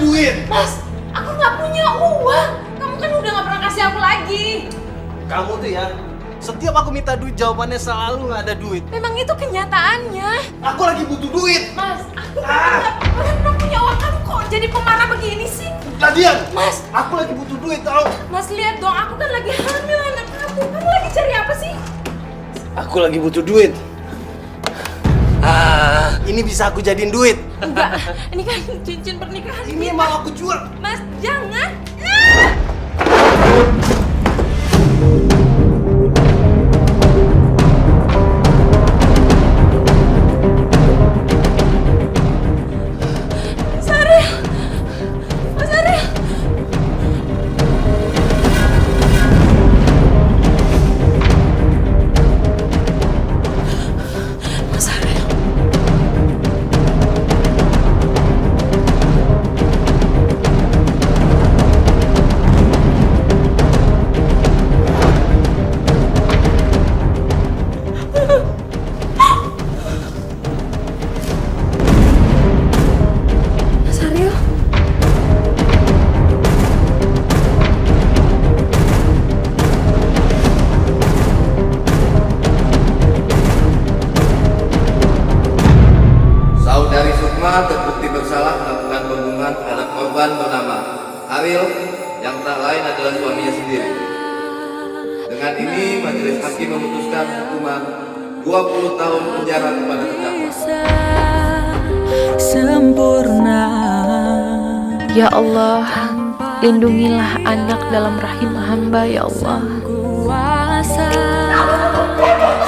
duit. Mas, aku nggak punya uang. Kamu kan udah nggak pernah kasih aku lagi. Kamu tuh ya, setiap aku minta duit jawabannya selalu nggak ada duit. Memang itu kenyataannya. Aku lagi butuh duit. Mas, aku nggak pernah punya uang. Kamu kok jadi pemarah begini sih? Ladian, Mas, aku lagi butuh duit tau. Mas lihat dong, aku kan lagi hamil anak kamu. Kamu lagi cari apa sih? Aku lagi butuh duit. Ini bisa aku jadiin duit. Enggak, ini kan cincin pernikahan Ini kita. mau aku jual. Mas, jangan. Mas Ariel. Mas Ariel. Mas Ariel. Mas Ariel. Saudari Sukma terbukti bersalah melakukan pembunuhan terhadap korban bernama Ariel yang tak lain adalah suaminya sendiri. Dengan ini majelis hakim memutuskan hukuman 20 tahun penjara kepada terdakwa. Sempurna. Ya Allah, lindungilah anak dalam rahim hamba ya Allah. Kuasa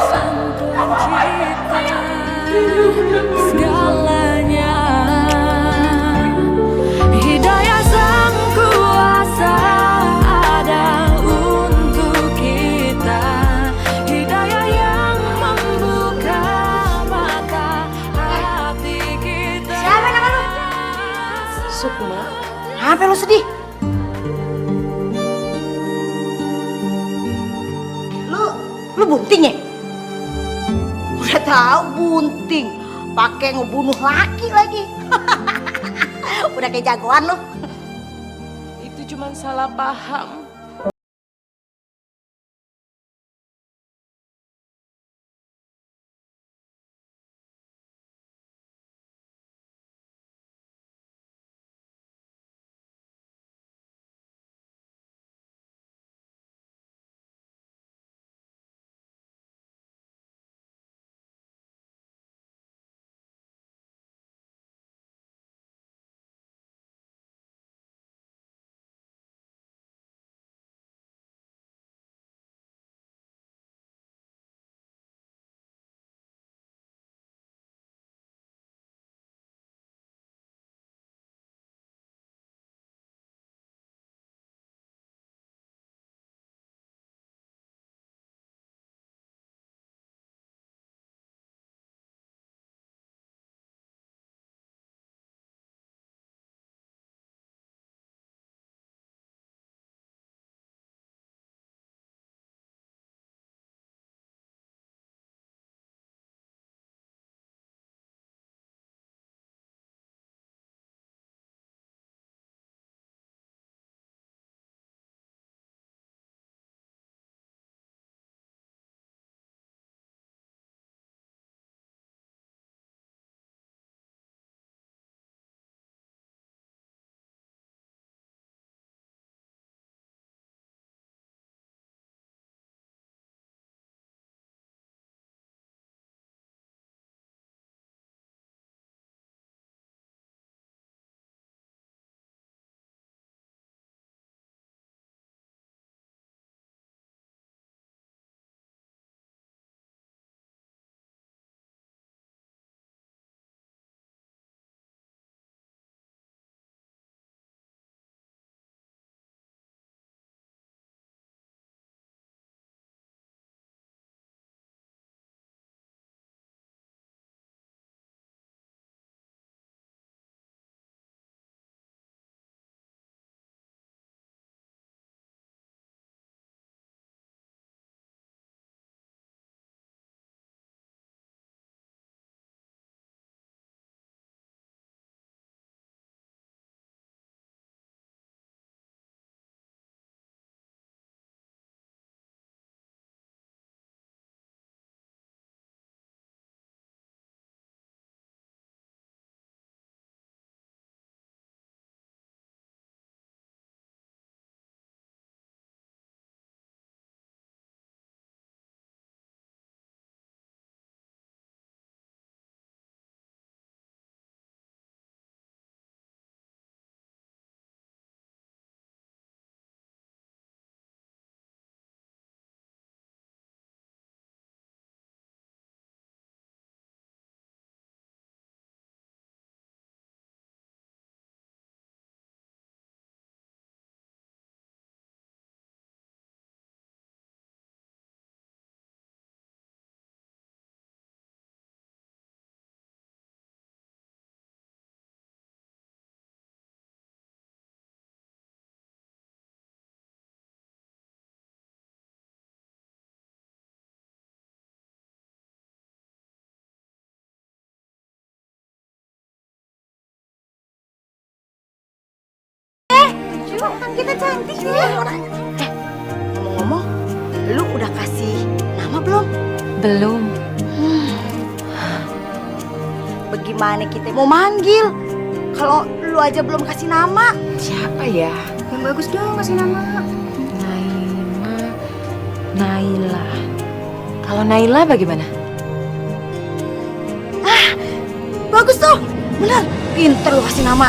Sang Pencipta segalanya. Hidayah Sang Kuasa ada untuk kita. Hidayah yang membuka mata hati kita. Siapa nama lu? Sukma. Kenapa lu sedih? Lu bunting ya? Udah tahu bunting, pakai ngebunuh laki lagi. Udah kayak jagoan lu. Itu cuma salah paham. Yuk, kan kita cantik ya. Ngomong-ngomong, lu udah kasih nama belum? Belum. Bagaimana kita mau manggil? Kalau lu aja belum kasih nama. Siapa ya? Yang bagus dong kasih nama. Naima, Naila. Kalau Naila bagaimana? Bagus tuh. Benar. Pinter lu kasih nama.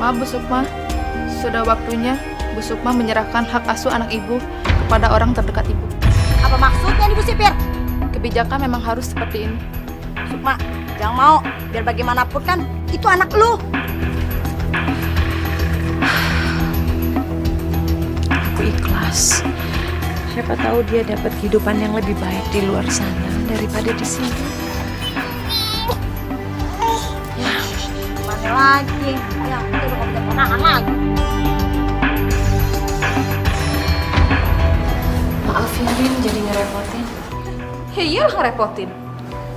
Maaf Bu Sukma, sudah waktunya Bu Sukma menyerahkan hak asuh anak ibu kepada orang terdekat ibu. Apa maksudnya nih Bu Sipir? Kebijakan memang harus seperti ini. Sukma, jangan mau. Biar bagaimanapun kan itu anak lu. Aku ikhlas. Siapa tahu dia dapat kehidupan yang lebih baik di luar sana daripada di sini. Mana lagi? Ya, kita udah punya ponakan lagi. Maaf ya Rin, jadi ngerepotin. Ya iyalah ngerepotin.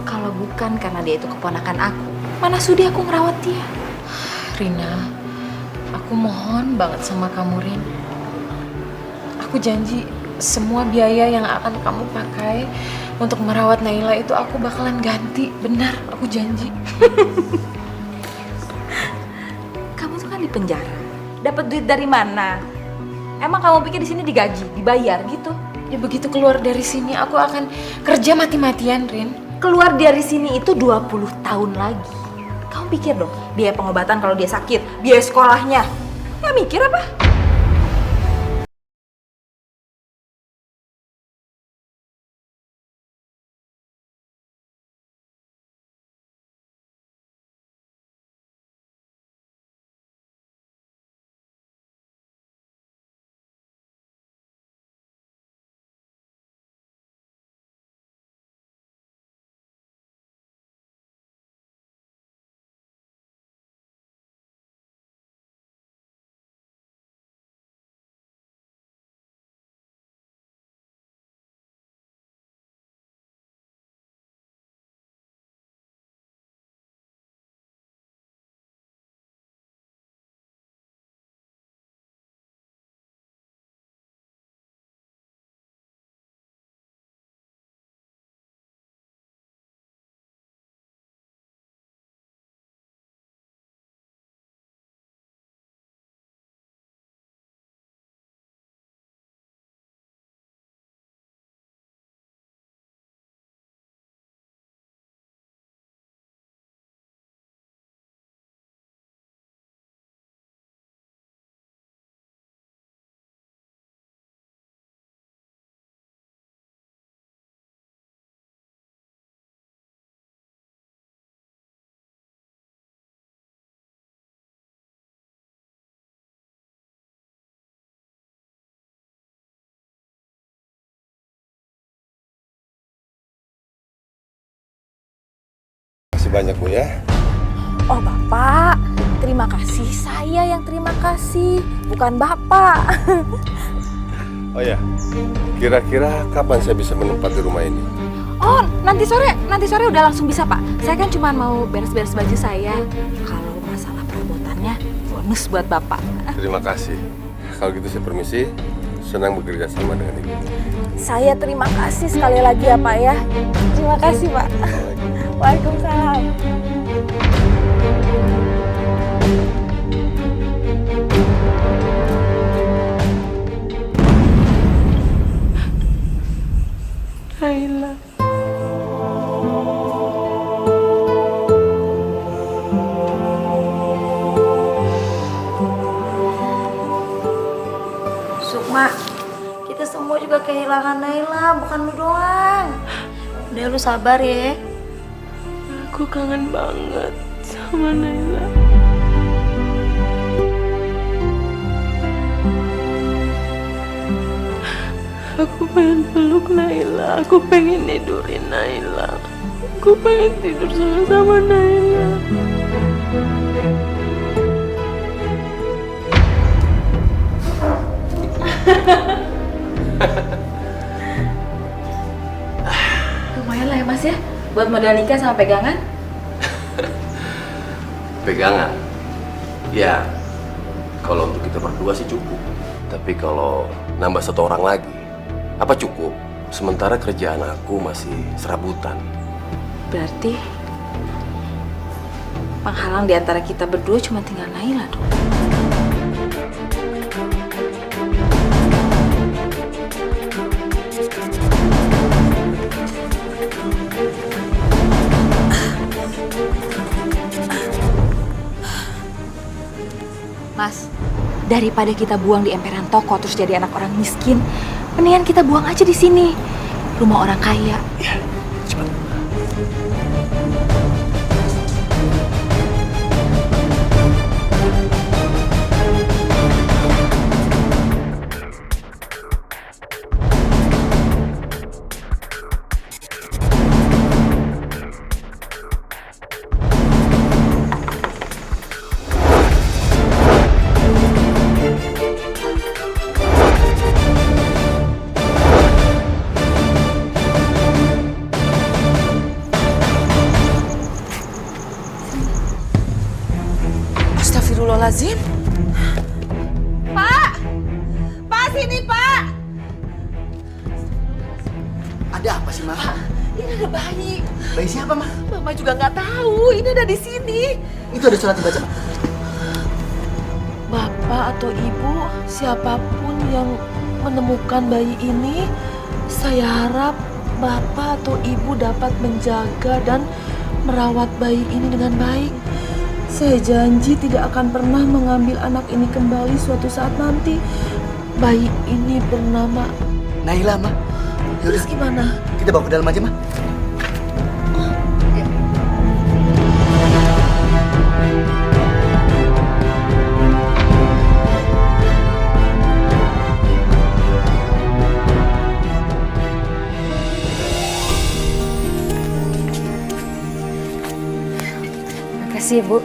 Kalau bukan karena dia itu keponakan aku, mana sudi aku ngerawat dia. Rina, aku mohon banget sama kamu Rin. Aku janji semua biaya yang akan kamu pakai untuk merawat Naila itu aku bakalan ganti. Benar, aku janji. Kamu tuh kan di penjara. Dapat duit dari mana? Emang kamu pikir di sini digaji, dibayar gitu? Ya begitu keluar dari sini aku akan kerja mati-matian Rin. Keluar dari sini itu 20 tahun lagi. Kamu pikir dong, biaya pengobatan kalau dia sakit, biaya sekolahnya. Nggak mikir apa? Terima kasih banyak Bu ya. Oh Bapak, terima kasih. Saya yang terima kasih, bukan Bapak. Oh ya, kira-kira kapan saya bisa menempati rumah ini? Oh, nanti sore udah langsung bisa Pak. Saya kan cuma mau beres-beres baju saya. Kalau masalah perabotannya, bonus buat Bapak. Terima kasih. Kalau gitu saya permisi. Senang bekerja sama dengan Ibu. Saya terima kasih sekali lagi ya Pak ya. Terima kasih Pak. Waalaikumsalam. Naila. Sukma, kita semua juga kehilangan Naila, bukan lu doang. Udah lu sabar ya. Aku kangen banget sama Naila. Aku pengen peluk Naila, aku pengen tidurin Naila. Aku pengen tidur sama Naila. Lumayan lah ya Mas ya, buat modal nikah sama pegangan. Pegangan? Ya, Kalau untuk kita berdua sih cukup. Tapi kalau nambah 1 orang lagi, apa cukup? Sementara kerjaan aku masih serabutan. Berarti penghalang di antara kita berdua cuma tinggal Naila dong. Mas, daripada kita buang di emperan toko terus jadi anak orang miskin, mendingan kita buang aja di sini. Rumah orang kaya. Ya, cepat. Astagfirullahaladzim. Pak! Pak, sini Pak! Ada apa sih, Ma? Ini ada bayi. Bayi siapa, Ma? Mama juga nggak tahu. Ini ada di sini. Itu ada surat dibaca, Ma. Bapak atau ibu, siapapun yang menemukan bayi ini, saya harap bapak atau ibu dapat menjaga dan merawat bayi ini dengan baik. Saya janji tidak akan pernah mengambil anak ini kembali suatu saat nanti. Bayi ini bernama... Naila, Ma. Terus gimana? Kita bawa ke dalam aja, Ma. Makasih, Bu.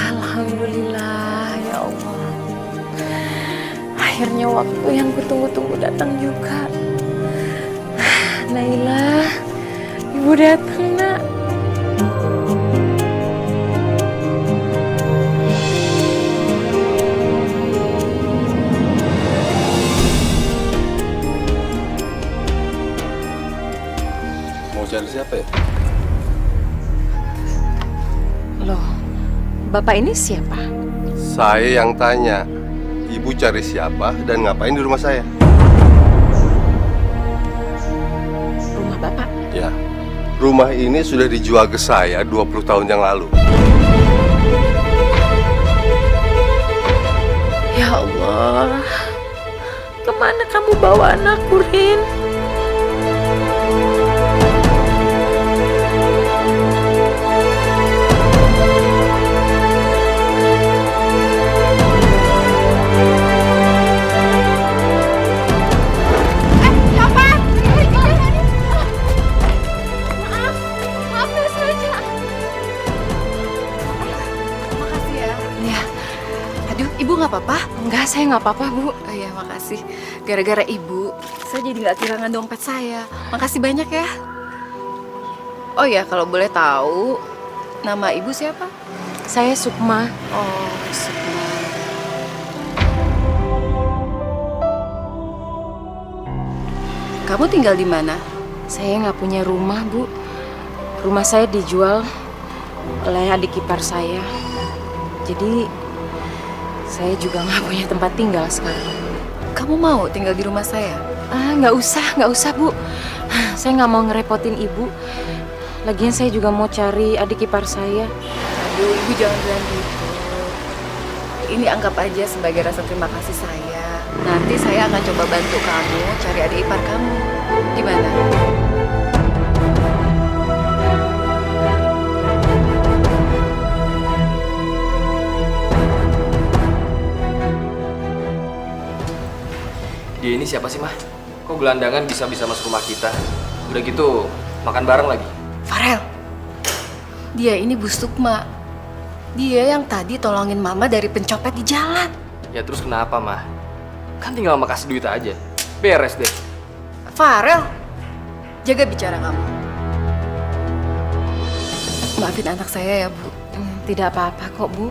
Alhamdulillah, ya Allah. Akhirnya waktu yang kutunggu-tunggu datang juga. Naila, ibu datang, Nak. Mau cari siapa ya? Loh, Bapak ini siapa? Saya yang tanya. Ibu cari siapa dan ngapain di rumah saya? Rumah Bapak? Ya, rumah ini sudah dijual ke saya 20 tahun yang lalu. Ya Allah, kemana kamu bawa anakku, Rin? Makasih ya. Ya, Aduh, ibu nggak apa-apa? enggak, saya nggak apa-apa, Bu. Oh iya, makasih. Gara-gara ibu, saya jadi nggak kehilangan dompet saya. Makasih banyak ya. Oh ya, kalau boleh tahu, nama ibu siapa? Saya Sukma. Oh, Sukma. Kamu tinggal di mana? Saya nggak punya rumah, Bu. Rumah saya dijual oleh adik ipar saya. Jadi, saya juga nggak punya tempat tinggal sekarang. Kamu mau tinggal di rumah saya? Ah, nggak usah, Bu. Saya nggak mau ngerepotin Ibu. Lagian saya juga mau cari adik ipar saya. Aduh, ibu jangan bilang gitu. Ini anggap aja sebagai rasa terima kasih saya. Nanti saya akan coba bantu kamu cari adik ipar kamu. Gimana? Dia ini siapa sih, Mah? Kok gelandangan bisa-bisa masuk rumah kita? Udah gitu, makan bareng lagi. Farel, dia ini Bu Sukma. Dia yang tadi tolongin Mama dari pencopet di jalan. Ya terus kenapa, Mah? Kan tinggal Mama kasih duit aja. Beres deh. Farel, jaga bicara kamu. Maafin anak saya ya, Bu. Tidak apa-apa kok, Bu.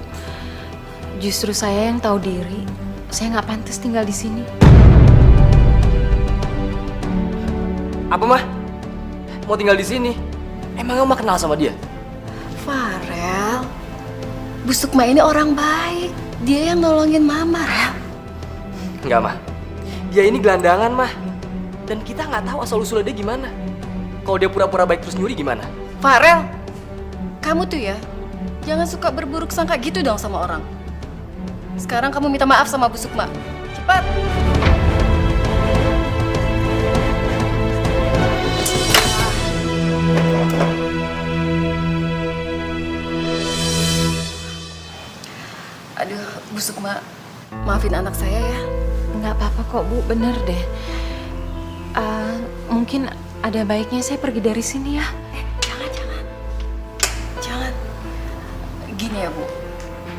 Justru saya yang tahu diri. Saya nggak pantas tinggal di sini. Apa, Mah? Mau tinggal di sini? Emang Mama kenal sama dia? Farel, Bu Sukma ini orang baik. Dia yang nolongin Mama, Rel. Enggak, Mah. Dia ini gelandangan, Mah. Dan kita nggak tahu asal-usulnya dia gimana. Kalau dia pura-pura baik terus nyuri gimana? Farel, kamu tuh ya, jangan suka berburuk sangka gitu dong sama orang. Sekarang kamu minta maaf sama Bu Sukma. Cepat. Aduh, Bu Sukma, maafin anak saya ya. Nggak apa-apa kok, Bu. Bener deh. Mungkin ada baiknya saya pergi dari sini ya. Jangan. Gini ya, Bu.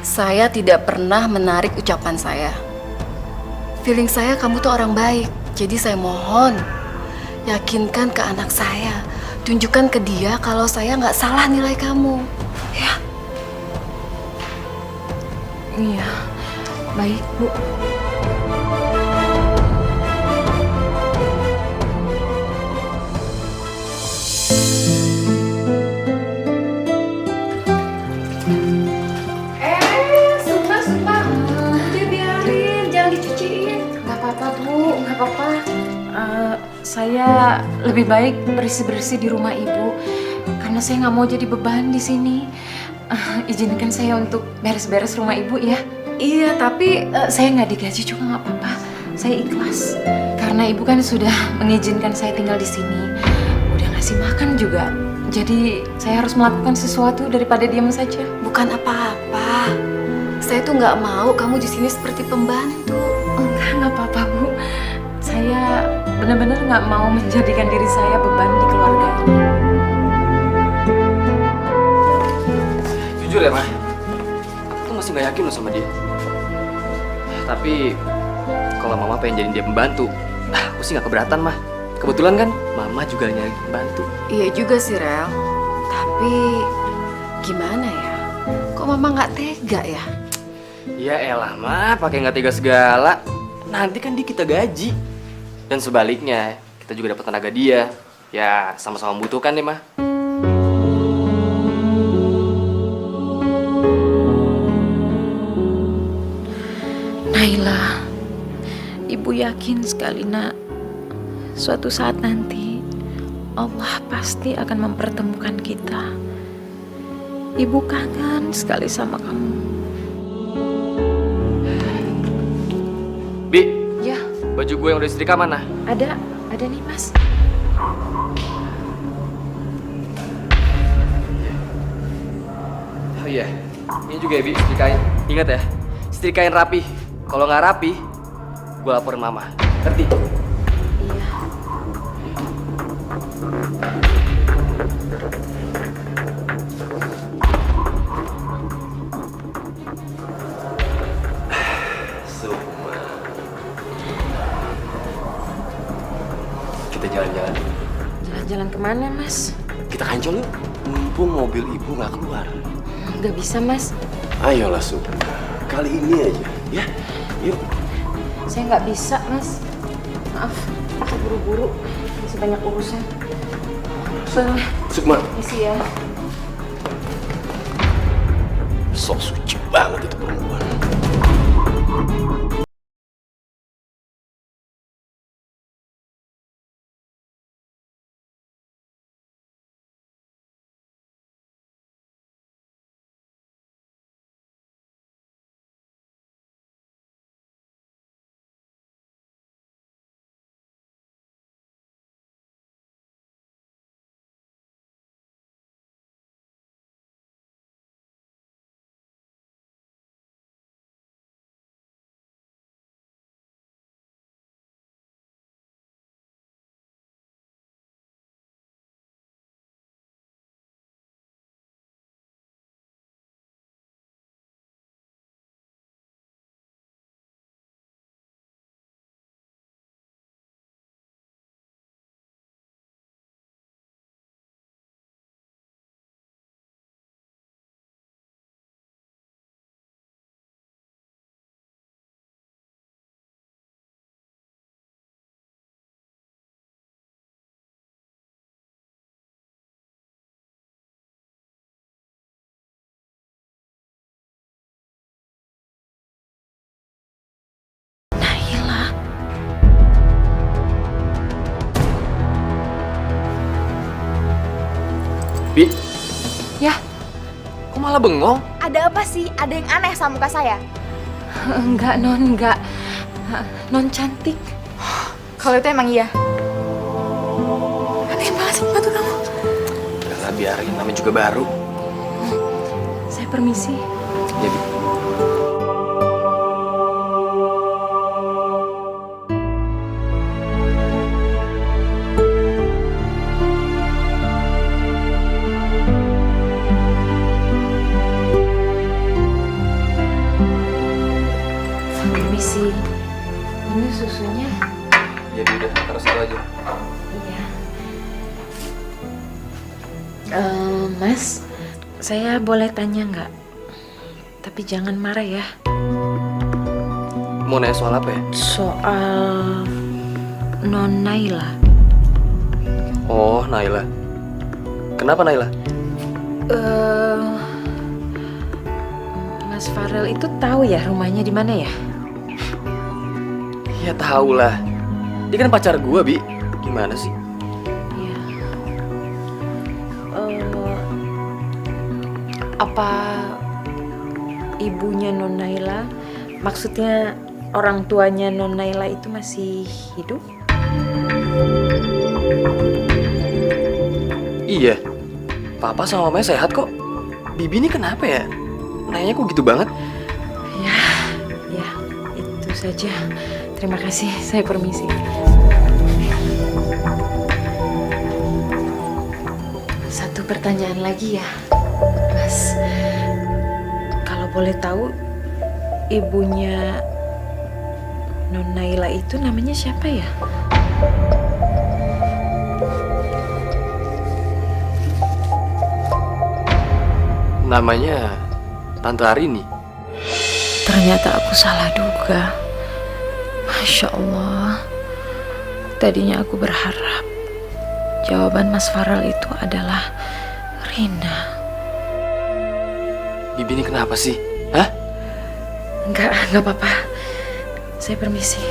Saya tidak pernah menarik ucapan saya. Feeling saya kamu tuh orang baik. Jadi saya mohon, yakinkan ke anak saya. Tunjukkan ke dia kalau saya nggak salah nilai kamu. Ya. Iya, baik, Bu. Sukma. Dia biarin, jangan dicuciin. Nggak apa-apa, Bu. Nggak apa-apa. Saya lebih baik bersih-bersih di rumah Ibu. Karena saya nggak mau jadi beban di sini. Izinkan saya untuk beres-beres rumah Ibu ya. Iya, tapi Saya nggak digaji juga nggak apa-apa. Saya ikhlas. Karena Ibu kan sudah mengizinkan saya tinggal di sini. Udah ngasih makan juga. Jadi saya harus melakukan sesuatu daripada diam saja. bukan apa-apa. Saya tuh nggak mau kamu di sini seperti pembantu. Nggak apa-apa, Bu. Saya benar-benar nggak mau menjadikan diri saya beban di keluarga ini. Jujur ya, Mah. Aku tuh masih nggak yakin loh sama dia. Tapi kalau Mama pengen jadiin dia pembantu, aku sih nggak keberatan, Mah. Kebetulan kan Mama juga nyari pembantu. Iya juga sih, Rel. Tapi gimana ya? Kok Mama nggak tega ya? Ya elah, Mah, pakai nggak tega segala. Nanti kan dia kita gaji. Dan sebaliknya, kita juga dapat tenaga dia. Ya, sama-sama membutuhkan deh, Mah. Naila, Ibu yakin sekali, Nak. Suatu saat nanti, Allah pasti akan mempertemukan kita. Ibu kangen sekali sama kamu. Bi, Ya, baju gue yang udah setrika mana? ada nih, Mas. Oh iya, ini juga ya, Bi, setrikain. Ingat ya, setrikain rapi. Kalau nggak rapi, gue laporin Mama. Ngerti? Sukma. Kita jalan-jalan. Jalan-jalan kemana, Mas? Kita kancol yuk. Mumpung mobil ibu nggak keluar. Nggak bisa, Mas. Ayolah Sukma. Kali ini aja, ya. Yuk. Saya nggak bisa, Mas. Maaf, saya buru-buru. Masih banyak urusan. Sukma. Isi ya. Sok suci banget itu perempuan. Bi, Ya, kok malah bengong? ada apa sih? Ada yang aneh sama muka saya? Enggak, Non, enggak. Non cantik. Kalau itu emang iya. Aneh banget sama tuh kamu. Udah biarin, namanya juga baru. Saya permisi. Ya, Bi. Permisi. Ini susunya. Jadi udah, terus aja. Iya. Mas, saya boleh tanya nggak? Tapi jangan marah ya. Mau nanya soal apa ya? Soal Non Naila. Oh, Naila. Kenapa Naila? Mas Farel itu tahu ya rumahnya di mana ya? Ya tahu lah. Dia kan pacar gua, Bi. Gimana sih? Iya. Apa ibunya Non Naila, maksudnya orang tuanya Non Naila itu masih hidup? Iya. Papa sama mamanya sehat kok. Bibi ini kenapa ya? Nanya kok gitu banget? Ya, itu saja. Terima kasih, saya permisi. Satu pertanyaan lagi ya, Mas. Kalau boleh tahu, ibunya Non Naila itu namanya siapa ya? Namanya Tante Arini. Ternyata aku salah duga. Masya Allah. Tadinya aku berharap jawaban Mas Farel itu adalah Rina. Bibi ini kenapa sih? Hah? Enggak apa-apa. Saya permisi.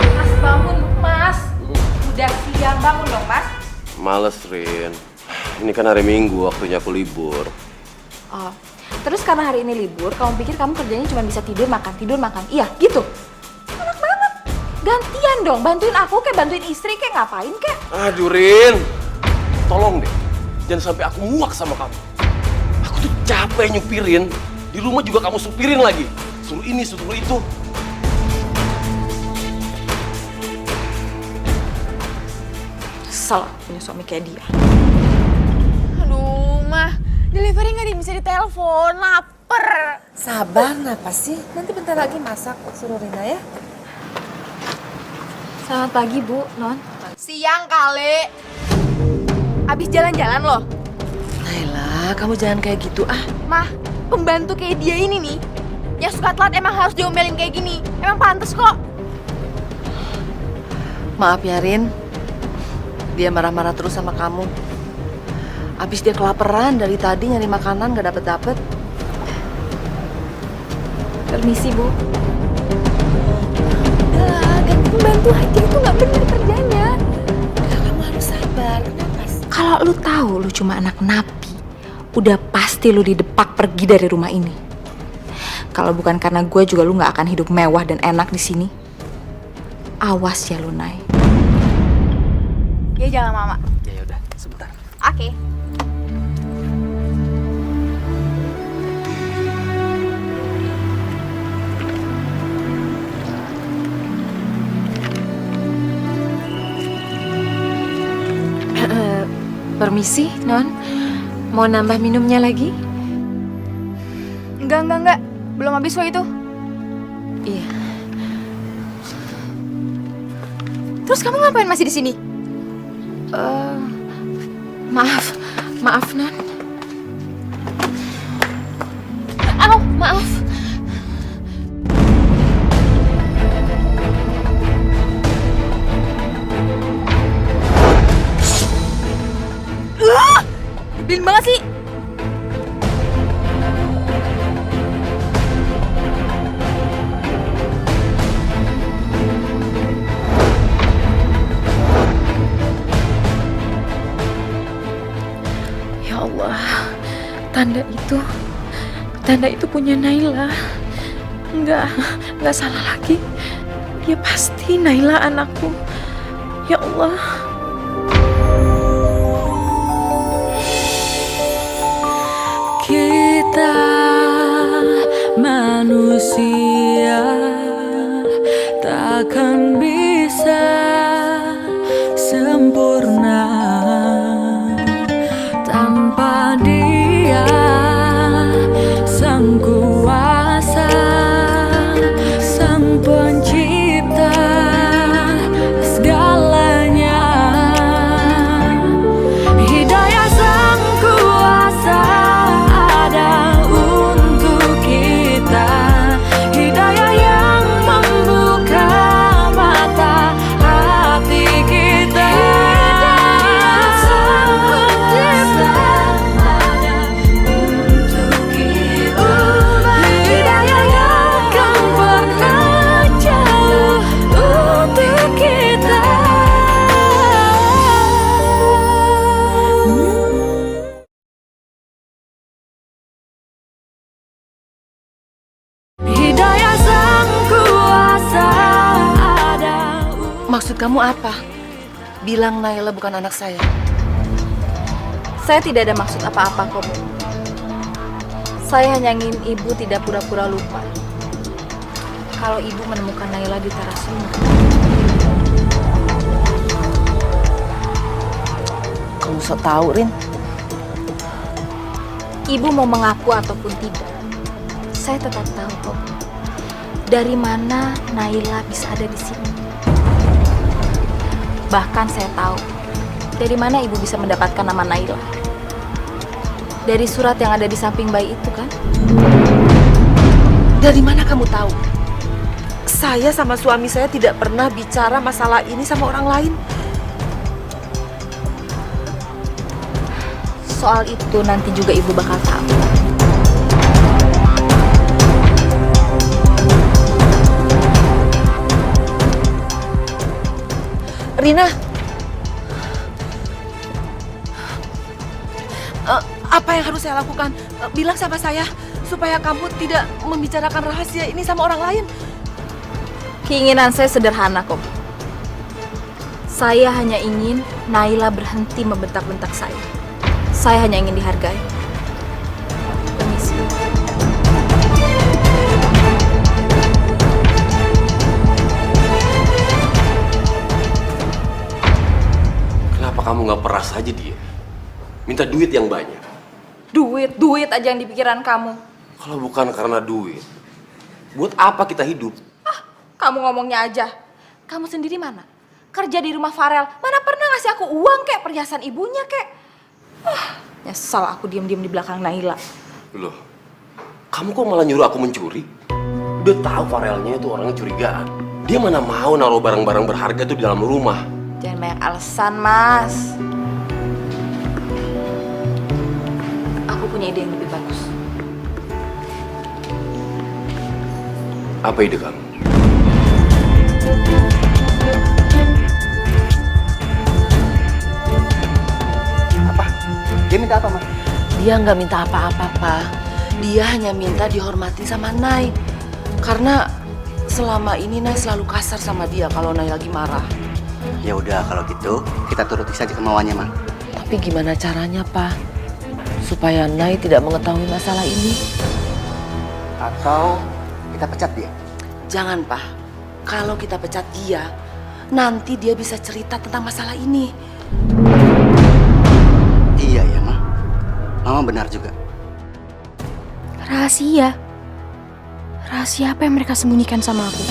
Mas bangun, Mas. Udah siang, bangun dong, Mas. Males, Rin. Ini kan hari Minggu, waktunya aku libur. Oh, terus karena hari ini libur, kamu pikir kamu kerjanya cuma bisa tidur makan. Iya, gitu. Enak banget. Gantian dong, bantuin aku kayak bantuin istri kayak ngapain kayak. Aduh, Rin. Tolong deh, jangan sampai aku muak sama kamu. Aku tuh capek nyupirin. Di rumah juga kamu supirin lagi. Suruh ini, suruh itu. Salah punya suami kayak dia. Aduh, Mah. Delivery nggak bisa ditelepon, lapar. Sabar, kenapa sih? Nanti bentar lagi masak, suruh Rina ya. Selamat pagi, Bu, Non. Siang kali. Abis jalan-jalan loh. Naila, kamu jangan kayak gitu ah. Mah, pembantu kayak dia ini nih, yang suka telat emang harus diomelin kayak gini. Emang pantas kok. Maaf ya, Rin. Dia marah-marah terus sama kamu. Abis dia kelaparan dari tadi nyari makanan gak dapet-dapet. Permisi, Bu. Udah, ganti pembantu aja itu nggak bener kerjanya. Kamu harus sabar, kenapa sih? Kalau lu tahu lu cuma anak napi, udah pasti lu didepak pergi dari rumah ini. Kalau bukan karena gue juga lu nggak akan hidup mewah dan enak di sini. Awas ya, Lunai. Ya jangan Mama. Ya udah, sebentar. Oke. Permisi, Non. Mau nambah minumnya lagi? Enggak. Belum habis kok itu. Iya. Terus kamu ngapain masih di sini? Maaf, Non. Maaf. Nyebelin banget sih. Tanda itu punya Naila. Enggak salah lagi. Dia pasti Naila anakku. Ya Allah. Kita manusia takkan bisa sempurna tanpa Dia, Sang Kuasa, Sang Pencipta segalanya. Hidayah Sang Kuasa ada untuk kita, hidayah yang membuka mata hati kita. Hidayah Sang Pencipta ada untuk kita, hidayah yang akan pernah jauh untuk kita. Hidayah Sang Kuasa ada. Maksud kamu apa? Bilang Naila bukan anak saya. Saya tidak ada maksud apa-apa kok, Bu. Saya hanya ingin Ibu tidak pura-pura lupa kalau Ibu menemukan Naila di teras rumah. Kamu sok tahu, Rin. Ibu mau mengaku ataupun tidak, saya tetap tahu kok dari mana Naila bisa ada di sini. Bahkan saya tahu dari mana Ibu bisa mendapatkan nama Naila. Dari surat yang ada di samping bayi itu kan? Dari mana kamu tahu? Saya sama suami saya tidak pernah bicara masalah ini sama orang lain. Soal itu nanti juga Ibu bakal tahu. Rina, apa yang harus saya lakukan? Bilang sama saya supaya kamu tidak membicarakan rahasia ini sama orang lain. Keinginan saya sederhana kok. Saya hanya ingin Naila berhenti membentak-bentak saya. Saya hanya ingin dihargai. Permisi. Kenapa kamu nggak peras aja dia? Minta duit yang banyak. Duit aja yang di pikiran kamu. Kalau bukan karena duit, buat apa kita hidup? Kamu ngomongnya aja. Kamu sendiri mana? Kerja di rumah Farel. Mana pernah ngasih aku uang kek, perhiasan ibunya kek. Nyesal aku diam-diam di belakang Naila. Loh, kamu kok malah nyuruh aku mencuri? Udah tahu Farelnya itu orangnya curigaan. Dia mana mau naruh barang-barang berharga itu di dalam rumah. Jangan banyak alasan, Mas. Aku punya ide yang lebih bagus. Apa ide kamu? Apa? Dia minta apa, Mas? Dia nggak minta apa-apa, Pak. Dia hanya minta dihormatin sama Nay. Karena selama ini Nay selalu kasar sama dia kalau Nay lagi marah. Ya udah kalau gitu kita turuti saja kemauannya, Ma. Tapi gimana caranya, Pak? Supaya Nay tidak mengetahui masalah ini. Atau kita pecat dia. Jangan, Pak. Kalau kita pecat dia, nanti dia bisa cerita tentang masalah ini. Iya ya, Ma. Mama benar juga. Rahasia. Rahasia apa yang mereka sembunyikan sama aku?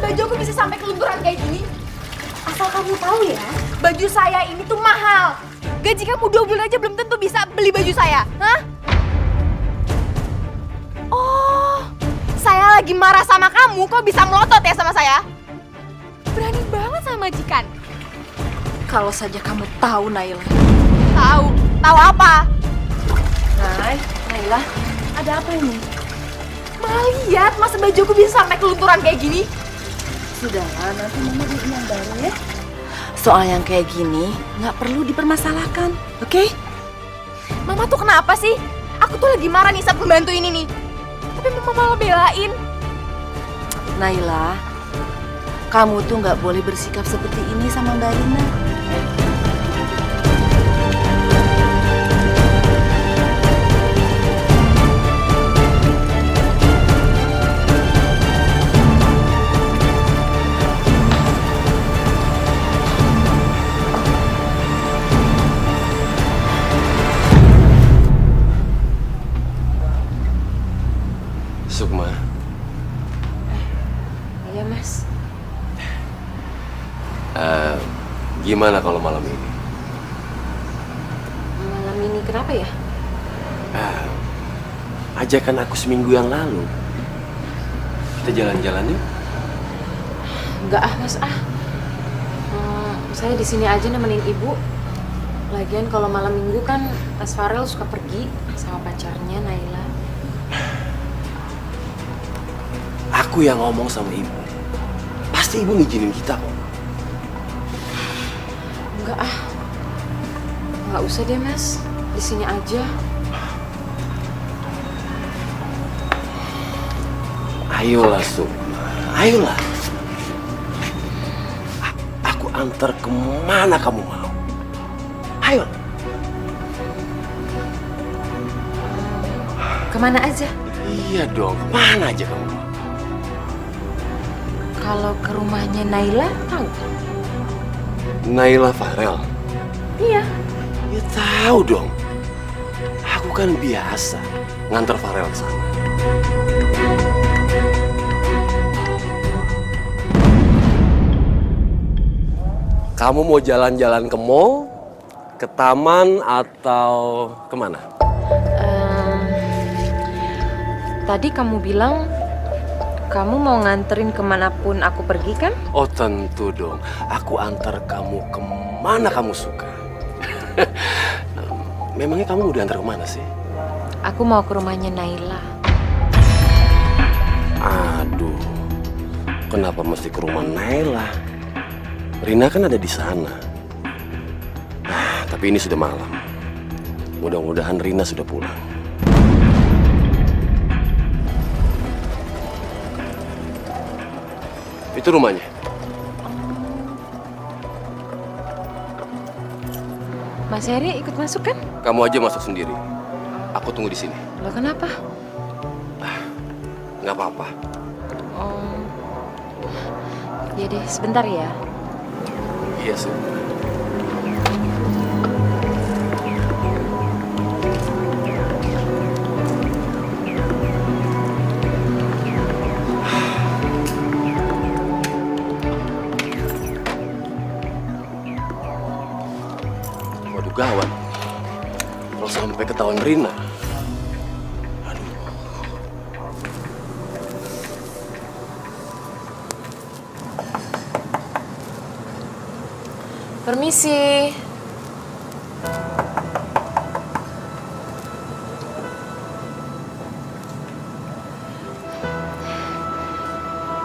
baju aku bisa sampai kelunturan kayak gini? Asal kamu tahu ya, baju saya ini tuh mahal. Gaji kamu 2 bulan aja belum tentu bisa beli baju saya. Hah? Oh, saya lagi marah sama kamu, kok bisa melotot ya sama saya? Berani banget sama majikan. Kalau saja kamu tahu, Naila. Tahu? Tahu apa? Naila, ada apa ini? Malah lihat, masa baju aku bisa sampai kelunturan kayak gini? Sudahlah, nanti Mama beli yang baru ya. Soal yang kayak gini nggak perlu dipermasalahkan, oke? Mama tuh kenapa sih? Aku tuh lagi marah nih sama pembantu ini nih. Tapi Mama malah belain. Naila, kamu tuh nggak boleh bersikap seperti ini sama Mbak Rina. Sukma, Iya, Mas. gimana kalau malam ini? Malam ini kenapa ya? Ajakan aku seminggu yang lalu. Kita jalan-jalan yuk. Enggak Mas saya di sini aja nemenin Ibu. Lagian kalau malam minggu kan Mas Farel suka pergi sama pacarnya Naila. Aku yang ngomong sama ibu. Pasti ibu ngizinin kita kok. Enggak nggak usah deh Mas, di sini aja. Ayolah Sukma, ayolah. Aku antar kemana kamu mau. Ayo. Kemana aja? Iya dong, kemana aja kamu mau. Kalau ke rumahnya Naila, tahu? Naila Farel? Iya. Ya tahu dong. Aku kan biasa nganter Farel ke sana. Kamu mau jalan-jalan ke mall, ke taman, atau kemana? Tadi kamu bilang kamu mau nganterin kemanapun aku pergi kan? Oh tentu dong, aku antar kamu kemana kamu suka. Memangnya kamu udah antar kemana sih? Aku mau ke rumahnya Naila. Aduh, kenapa mesti ke rumah Naila? Rina kan ada di sana. Tapi ini sudah malam. Mudah-mudahan Rina sudah pulang. Itu rumahnya. Mas Heri ikut masuk kan? Kamu aja masuk sendiri. Aku tunggu di sini. Loh kenapa? Nggak apa-apa. Ya deh, sebentar ya. Iya sih. Waduh gawat. Kalau sampai ketahuan Rina. Permisi.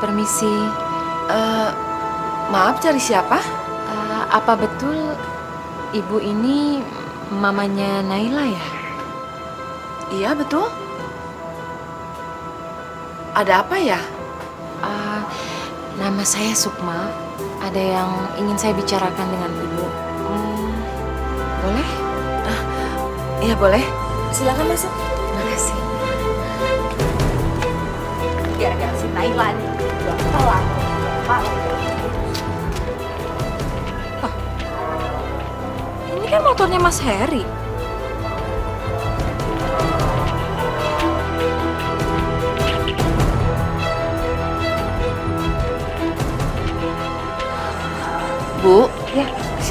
Permisi. Maaf, cari siapa? Apa betul ibu ini mamanya Naila ya? Iya, betul. Ada apa ya? Nama saya Sukma. Ada yang ingin saya bicarakan dengan ibu. Boleh? Iya, boleh. Silakan masuk. Terima kasih. Gara-gara si Naila nih, udah telat. Ini kan motornya Mas Heri.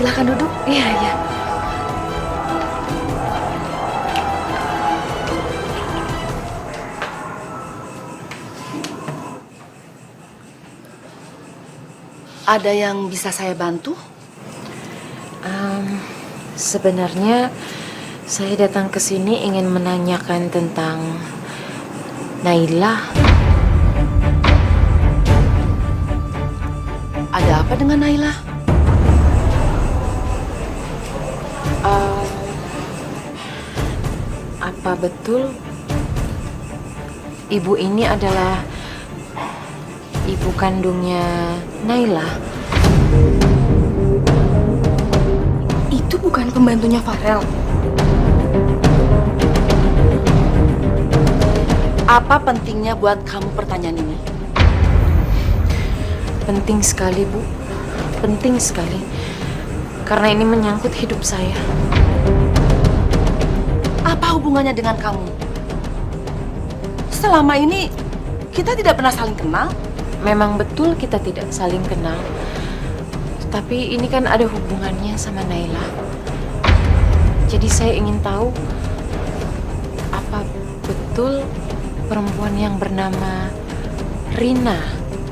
Silakan duduk. Iya, iya. Ada yang bisa saya bantu? Sebenarnya saya datang ke sini ingin menanyakan tentang Naila. Ada apa dengan Naila? Apa betul ibu ini adalah ibu kandungnya Naila? Itu bukan pembantunya Farel. Apa pentingnya buat kamu pertanyaan ini? Penting sekali, Bu. Penting sekali. Karena ini menyangkut hidup saya. Apa hubungannya dengan kamu? Selama ini kita tidak pernah saling kenal. Memang betul kita tidak saling kenal. Tapi ini kan ada hubungannya sama Naila. Jadi saya ingin tahu apa betul perempuan yang bernama Rina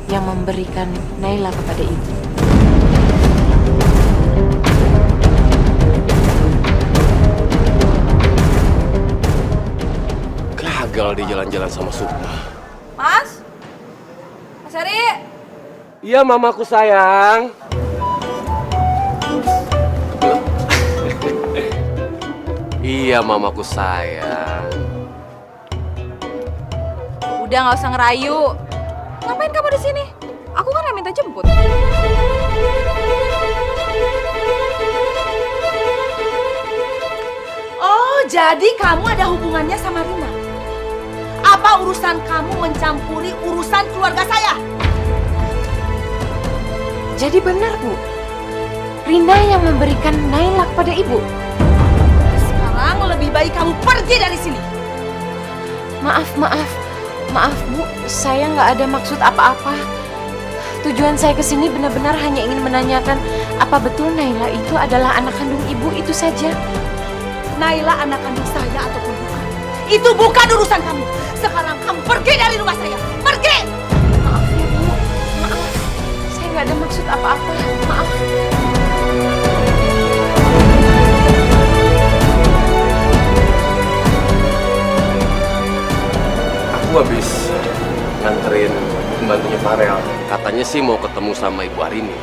yang memberikan Naila kepada ibu. Gagal di jalan-jalan sama Sukma. Mas? Mas Heri? Iya, mamaku sayang. Iya, mamaku sayang. Udah nggak usah ngerayu. Ngapain kamu di sini? Aku kan yang minta jemput. Oh, jadi kamu ada hubungannya sama Rina? Apa urusan kamu mencampuri urusan keluarga saya? Jadi benar, Bu. Rina yang memberikan Naila kepada ibu. Sekarang lebih baik kamu pergi dari sini. Maaf, Bu. Saya nggak ada maksud apa-apa. Tujuan saya ke sini benar-benar hanya ingin menanyakan apa betul Naila itu adalah anak kandung ibu, itu saja. Naila anak kandung saya ataupun bukan, itu bukan urusan kamu. Sekarang kamu pergi dari rumah saya. Pergi! Maaf ya, Bu. Maaf. Saya nggak ada maksud apa-apa. Maaf. Aku habis nganterin pembantunya Farel. Katanya sih mau ketemu sama Ibu Arini.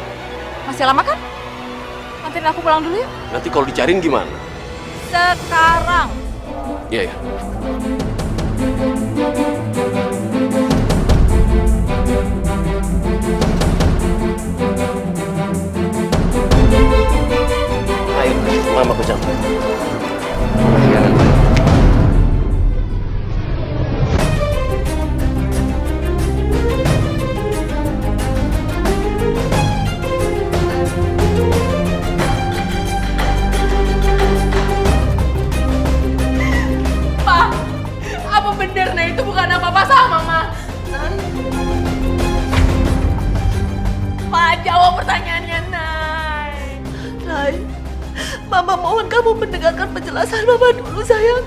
Masih lama kan? Anterin aku pulang dulu ya. Nanti kalau dicariin gimana? Sekarang. Iya, ya. Ayo, mama aku campur. Pak, apa bener Nay itu bukan apa-apa sama Mama? Pak, jawab pertanyaannya Nay. Nay, Mama mohon kamu mendengarkan penjelasan Mama dulu, sayang.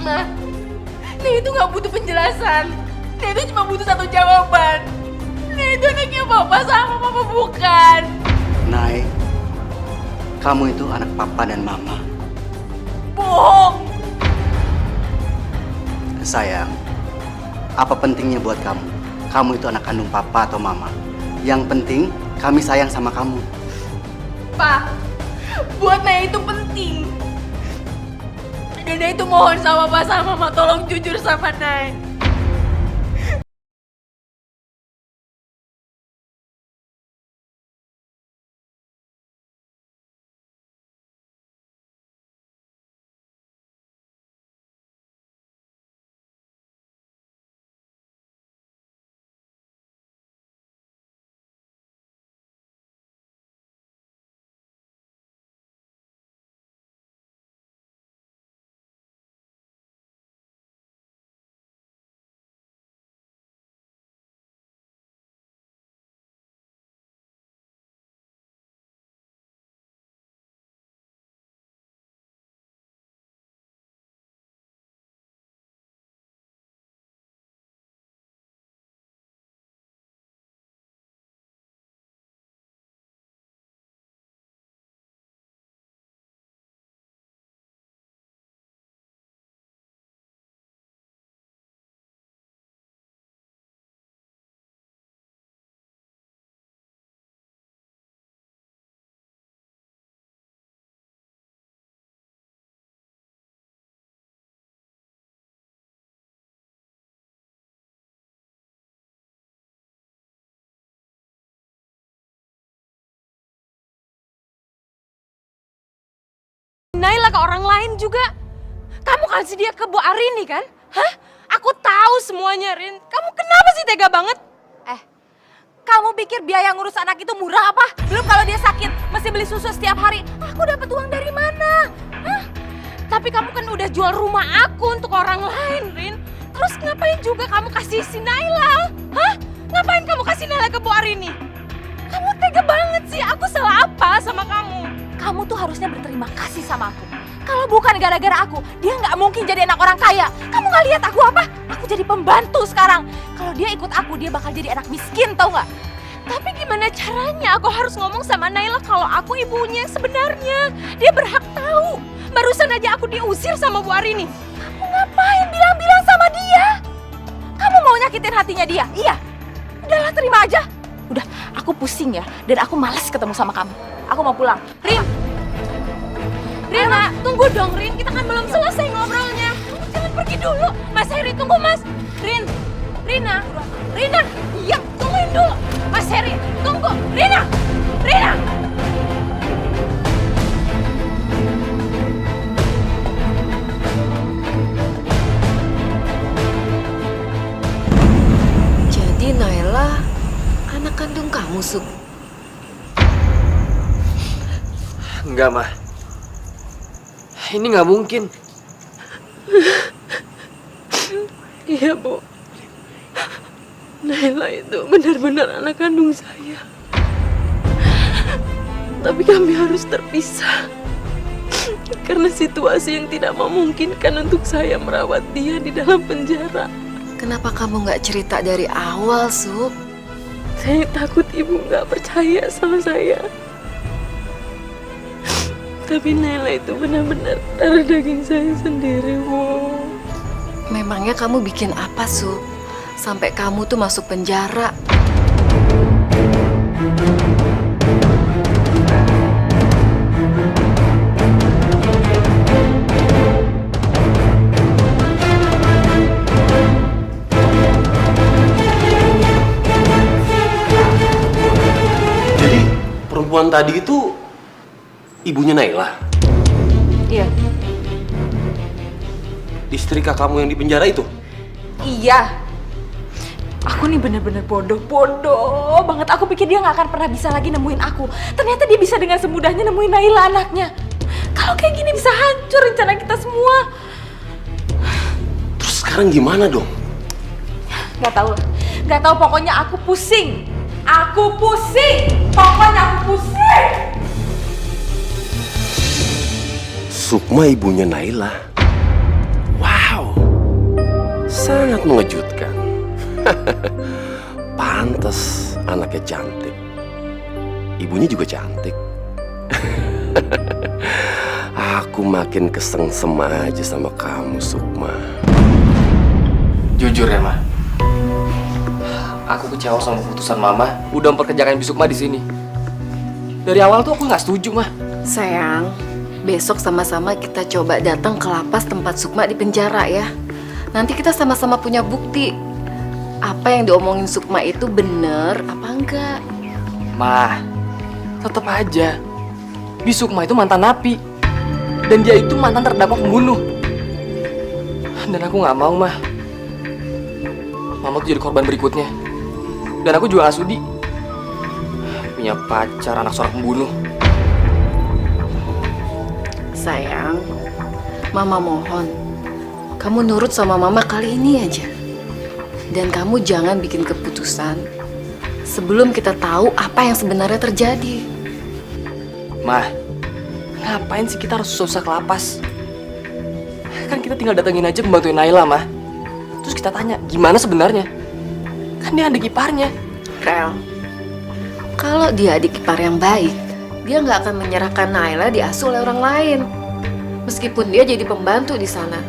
Nah, Nay itu nggak butuh penjelasan. Nay itu cuma butuh satu jawaban. Nay itu anaknya Papa sama Mama bukan. Nay, kamu itu anak papa dan mama. Bohong. Sayang, apa pentingnya buat kamu? Kamu itu anak kandung papa atau mama. Yang penting, kami sayang sama kamu. Pak, buat Nay itu penting. Dan Nay itu mohon sama Papa sama Mama tolong jujur sama Nay. Naila ke orang lain juga. Kamu kasih dia ke Bu Arini kan? Hah? Aku tahu semuanya, Rin. Kamu kenapa sih tega banget? Kamu pikir biaya ngurus anak itu murah apa? Belum kalau dia sakit, mesti beli susu setiap hari. Aku dapat uang dari mana? Hah? Tapi kamu kan udah jual rumah aku untuk orang lain, Rin. Terus ngapain juga kamu kasih si Naila? Hah? Ngapain kamu kasih Naila ke Bu Arini? Kamu tega banget sih. Aku salah apa sama kamu? Kamu tuh harusnya berterima kasih sama aku. Kalau bukan gara-gara aku, dia nggak mungkin jadi anak orang kaya. Kamu nggak lihat aku apa? Aku jadi pembantu sekarang. Kalau dia ikut aku, dia bakal jadi anak miskin, tau nggak? Tapi gimana caranya aku harus ngomong sama Naila kalau aku ibunya yang sebenarnya? Dia berhak tahu. Barusan aja aku diusir sama Bu Arini. Kamu ngapain bilang-bilang sama dia? Kamu mau nyakitin hatinya dia? Iya. Udahlah, terima aja. Udah, aku pusing ya. Dan aku malas ketemu sama kamu. Aku mau pulang. Rina, tunggu dong Rin, kita kan belum selesai ngobrolnya. Kamu jangan pergi dulu. Mas Heri, tunggu Mas. Rina, iya tungguin dulu. Mas Heri, tunggu. Rina. Jadi Naila anak kandung kamu, Suk? Enggak, Mah. Ini nggak mungkin. Iya, Bu. Naila itu benar-benar anak kandung saya. Tapi kami harus terpisah. Karena situasi yang tidak memungkinkan untuk saya merawat dia di dalam penjara. Kenapa kamu nggak cerita dari awal, Suk? Saya takut ibu nggak percaya sama saya. Tapi Naila itu benar-benar darah daging saya sendiri, Bu. Memangnya kamu bikin apa, Suk? Sampai kamu tuh masuk penjara. Jadi perempuan tadi itu ibunya Naila? Iya. Istri kakakmu yang di penjara itu? Iya. Aku nih bener-bener bodoh banget. Aku pikir dia nggak akan pernah bisa lagi nemuin aku. Ternyata dia bisa dengan semudahnya nemuin Naila anaknya. Kalau kayak gini bisa hancur rencana kita semua. Terus sekarang gimana dong? Gak tahu. Pokoknya aku pusing. Pokoknya aku pusing. Sukma ibunya Naila. Wow, sangat mengejutkan. Pantes anaknya cantik. Ibunya juga cantik. Aku makin kesengsem aja sama kamu, Sukma. Jujur ya, Ma. Aku kecewa sama keputusan Mama udah memperkerjakan Bi Sukma di sini. Dari awal tuh aku nggak setuju, Ma. Sayang, besok sama-sama kita coba datang ke lapas tempat Sukma di penjara ya. Nanti kita sama-sama punya bukti. Apa yang diomongin Sukma itu bener apa enggak? Ma, tetap aja. Bi Sukma itu mantan napi. Dan dia itu mantan terdakwa pembunuh. Dan aku nggak mau, Ma. Mama tuh jadi korban berikutnya. Dan aku juga gak sudi punya pacar anak seorang pembunuh. Sayang, Mama mohon, kamu nurut sama Mama kali ini aja. Dan kamu jangan bikin keputusan sebelum kita tahu apa yang sebenarnya terjadi. Ma, ngapain sih kita harus susah ke lapas? Kan kita tinggal datengin aja membantuin Naila, Ma. Terus kita tanya, gimana sebenarnya? Kan dia adik iparnya. Rel, kalau dia adik ipar yang baik, dia nggak akan menyerahkan Naila diasuh oleh orang lain. Meskipun dia jadi pembantu di sana.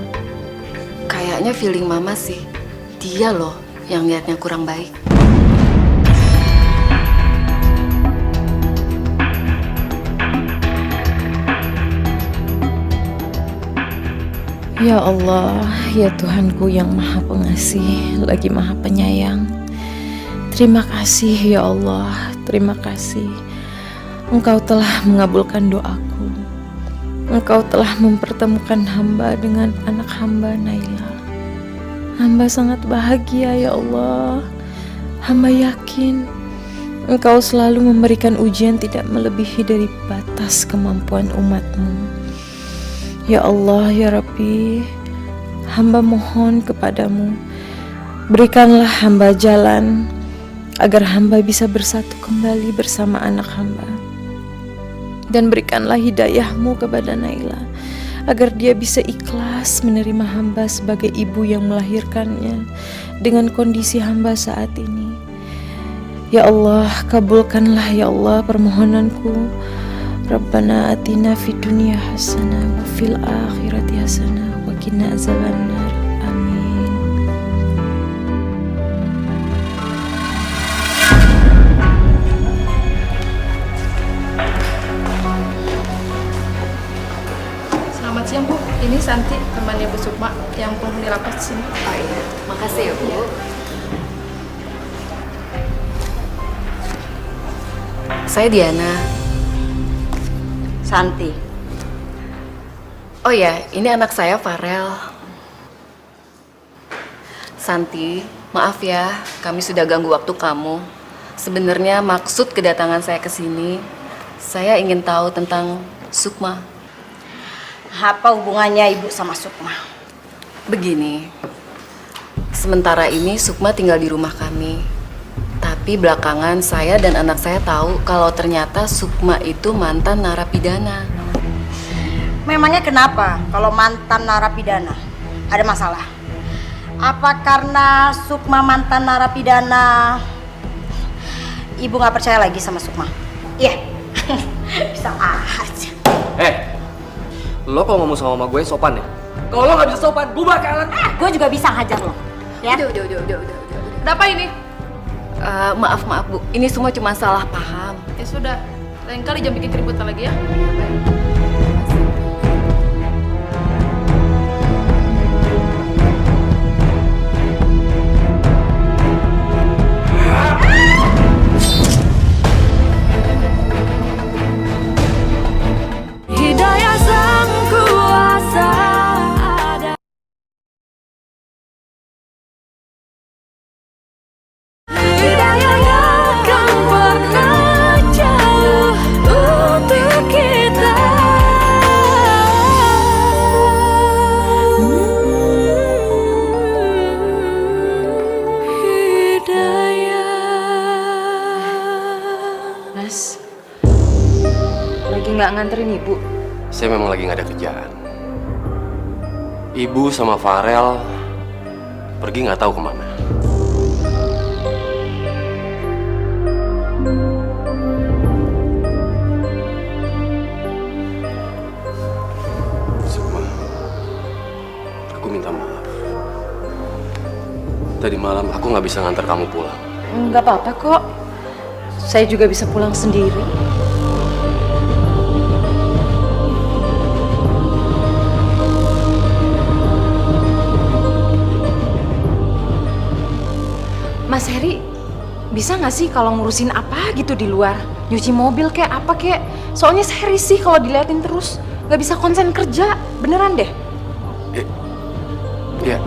Kayaknya feeling Mama sih, dia loh yang liatnya kurang baik. Ya Allah, ya Tuhanku yang Maha Pengasih, lagi Maha Penyayang. Terima kasih ya Allah, terima kasih. Engkau telah mengabulkan doaku. Engkau telah mempertemukan hamba dengan anak hamba Naila. Hamba sangat bahagia ya Allah. Hamba yakin Engkau selalu memberikan ujian tidak melebihi dari batas kemampuan umatmu. Ya Allah, ya Rabbi, hamba mohon kepadamu, berikanlah hamba jalan agar hamba bisa bersatu kembali bersama anak hamba. Dan berikanlah hidayahmu kepada Naila agar dia bisa ikhlas menerima hamba sebagai ibu yang melahirkannya dengan kondisi hamba saat ini. Ya Allah, kabulkanlah ya Allah permohonanku. Rabbana atina fid dunya hasanah wa fil akhirati hasanah wa qina azabannar. Amin. Selamat siang Bu, ini Santi, temannya Bu Sukma yang penghuni lapas di sini. Oh iya, makasih ya Bu. Saya Diana. Santi. Oh ya, ini anak saya Farel. Santi, maaf ya, kami sudah ganggu waktu kamu. Sebenarnya maksud kedatangan saya ke sini, saya ingin tahu tentang Sukma. Apa hubungannya ibu sama Sukma? Begini, sementara ini Sukma tinggal di rumah kami. Tapi belakangan saya dan anak saya tahu kalau ternyata Sukma itu mantan narapidana. Memangnya kenapa kalau mantan narapidana? Ada masalah? Apa karena Sukma mantan narapidana, ibu nggak percaya lagi sama Sukma? Iya, bisa aja. Lo kalau ngomong sama mama gue sopan ya? Kalau lo nggak bisa sopan, gue bakalan. Gue juga bisa hajar lo. Ya? Udah. Ada apa ini? Maaf Bu, ini semua cuma salah paham. Ya sudah, lain kali jangan bikin keributan lagi ya. Hidayah sang kuasa ada. Hidayah yang akan pernah jauh untuk kita. Mas, lagi nggak nganterin ibu? Saya memang lagi nggak ada kerjaan. Ibu sama Farel pergi nggak tahu kemana. Sukma, aku minta maaf. Tadi malam aku nggak bisa ngantar kamu pulang. Nggak apa-apa kok. Saya juga bisa pulang sendiri. Mas Heri, bisa nggak sih kalau ngurusin apa gitu di luar? Nyuci mobil kayak apa kayak? Soalnya saya risih kalau diliatin terus. Nggak bisa konsen kerja, beneran deh. Iya.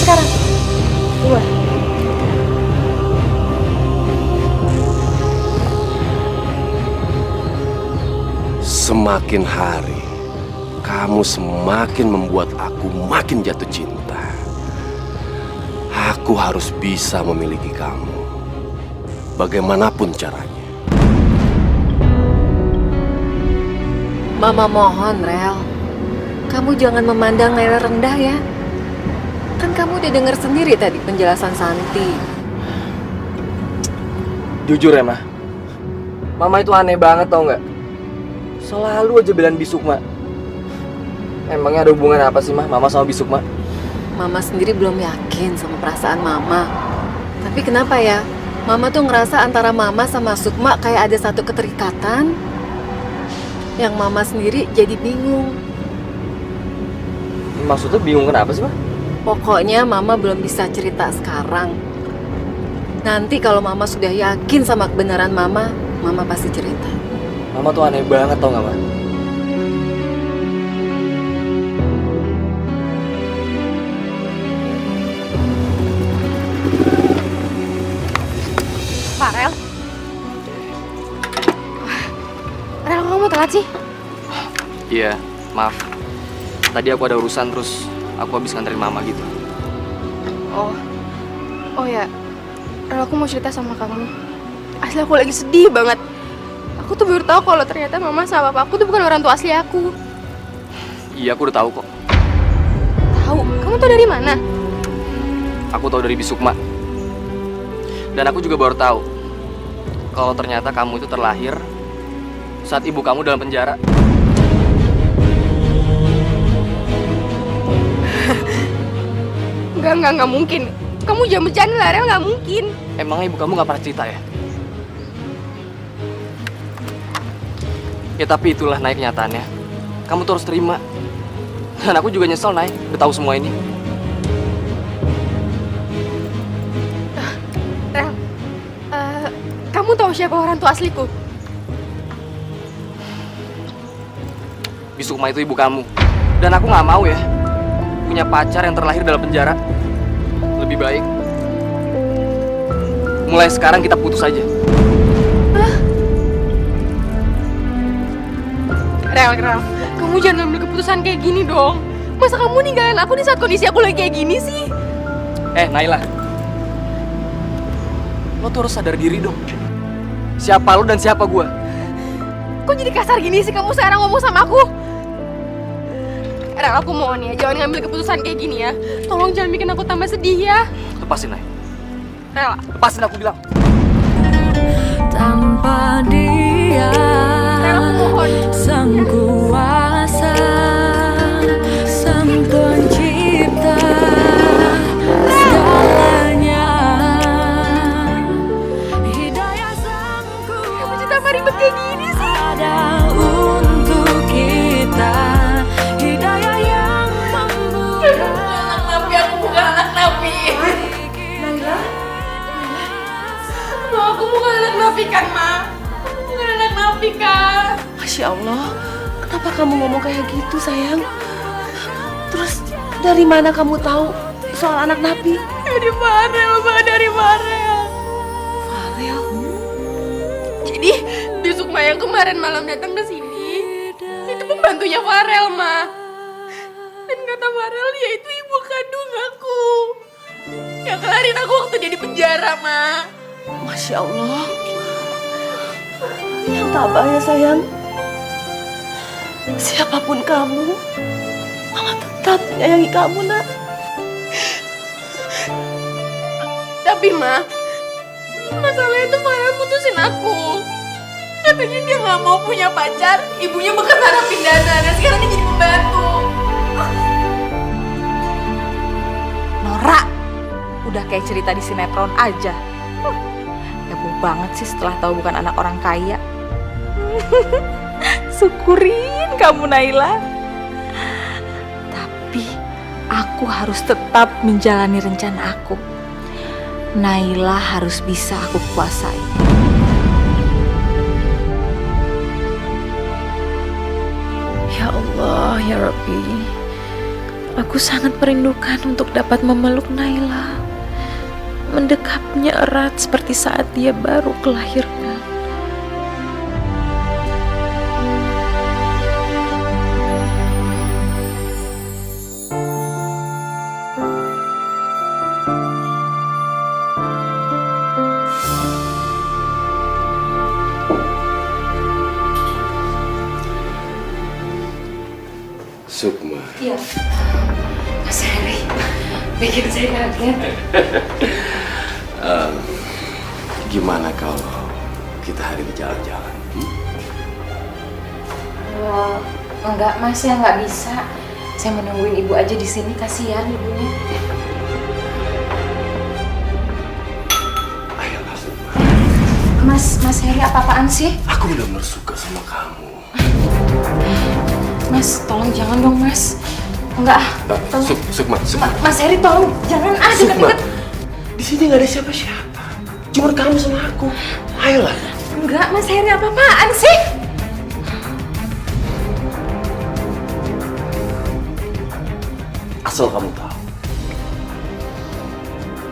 Sekarang, keluar. Semakin hari, kamu semakin membuat aku makin jatuh cinta. Aku harus bisa memiliki kamu, bagaimanapun caranya. Mama mohon, Rel. Kamu jangan memandang Naila rendah ya. Kan kamu udah dengar sendiri tadi penjelasan Santi. Jujur ya, Mah. Mama itu aneh banget tau nggak? Selalu aja belain Bisukma. Emangnya ada hubungan apa sih, Mah, Mama sama Bisukma? Mama sendiri belum yakin sama perasaan Mama. Tapi kenapa ya? Mama tuh ngerasa antara Mama sama Sukma kayak ada satu keterikatan. Yang Mama sendiri jadi bingung. Maksudnya bingung kenapa sih, Mah? Pokoknya Mama belum bisa cerita sekarang. Nanti kalau Mama sudah yakin sama kebenaran Mama, Mama pasti cerita. Mama tuh aneh banget tau gak, Ma? Farel? Rel, kok kamu telat sih? Iya, maaf. Tadi aku ada urusan terus aku habis nganterin Mama gitu. Oh ya, Rel, aku mau cerita sama kamu. Asli aku lagi sedih banget. Aku tuh baru tahu kalau ternyata Mama sama Papa aku tuh bukan orang tua asli aku. Iya, aku udah tahu kok. Tahu? Kamu tahu dari mana? Aku tahu dari Bisukma. Dan aku juga baru tahu kalau ternyata kamu itu terlahir saat ibu kamu dalam penjara. Enggak mungkin. Kamu jangan bercanda lah, Rel, nggak mungkin. Emangnya ibu kamu nggak pernah cerita ya? Ya tapi itulah naik kenyataannya. Kamu tuh harus terima. Dan aku juga nyesel, Nay, udah tahu semua ini. Rel, kamu tahu siapa orang tua asliku? Bisukma itu ibu kamu. Dan aku nggak mau ya punya pacar yang terlahir dalam penjara. Lebih baik mulai sekarang kita putus aja. Rel, kamu jangan ambil keputusan kayak gini dong. Masa kamu ninggalin aku di saat kondisi aku lagi kayak gini sih? Naila, lo tuh harus sadar diri dong. Siapa lo dan siapa gua? Kok jadi kasar gini sih kamu sekarang ngomong sama aku? Rel, aku mohon ya, jangan ngambil keputusan kayak gini ya. Tolong jangan bikin aku tambah sedih ya. Lepasin, Nay. Rel, Lepasin, aku bilang. Tanpa dia, Rel, aku mohon. sang kuasa, sang pencipta segalanya, hidayah sang kuasa. Kamu cerita apa ribet kayak gini sih? Ada untuk kita, hidayah yang membuka. Anak nabi, aku bukan anak nabi. Naila? Ma, aku bukan anak nabi kan, Ma? Aku bukan anak nabi kan? Masya Allah, kenapa kamu ngomong kayak gitu sayang? Terus dari mana kamu tahu soal anak nabi? Dari Farel, Ma, dari Farel. Farel? Jadi, Bisukma yang kemarin malam datang ke sini, itu pembantunya Farel, Ma. Dan kata Farel, dia itu ibu kandung aku. Yang kelarin aku waktu dia di penjara, Ma. Masya Allah. Yang tabah ya sayang. Siapapun kamu, Mama tetap menyayangi kamu, nak. Tapi, Ma, masalahnya itu Farel putusin aku. Katanya dia nggak mau punya pacar, ibunya bekas narapidana, dan sekarang dia jadi pembantu. Norak, udah kayak cerita di sinetron aja. Heboh banget sih setelah tahu bukan anak orang kaya. Syukurin kamu, Naila. Tapi aku harus tetap menjalani rencana aku. Naila harus bisa aku kuasai. Ya Allah, ya Rabbi. Aku sangat merindukan untuk dapat memeluk Naila. Mendekapnya erat seperti saat dia baru kelahirkan. Sukma. Iya. Mas Heri, bikin saya kaget. Gimana kalau kita hari ini jalan-jalan? Enggak Mas, ya nggak bisa. Saya menungguin ibu aja di sini, kasihan ibunya. Ayolah Sukma. Mas Heri, apa-apaan sih? Aku benar-benar suka sama kamu. Mas, tolong jangan dong Mas. Enggak. Sukma. Mas Heri, tolong jangan Sukma. deket-deket. Di sini nggak ada siapa-siapa. Cuma kamu sama aku. Ayolah. Enggak, Mas Heri, apa-apaan sih? Asal kamu tahu,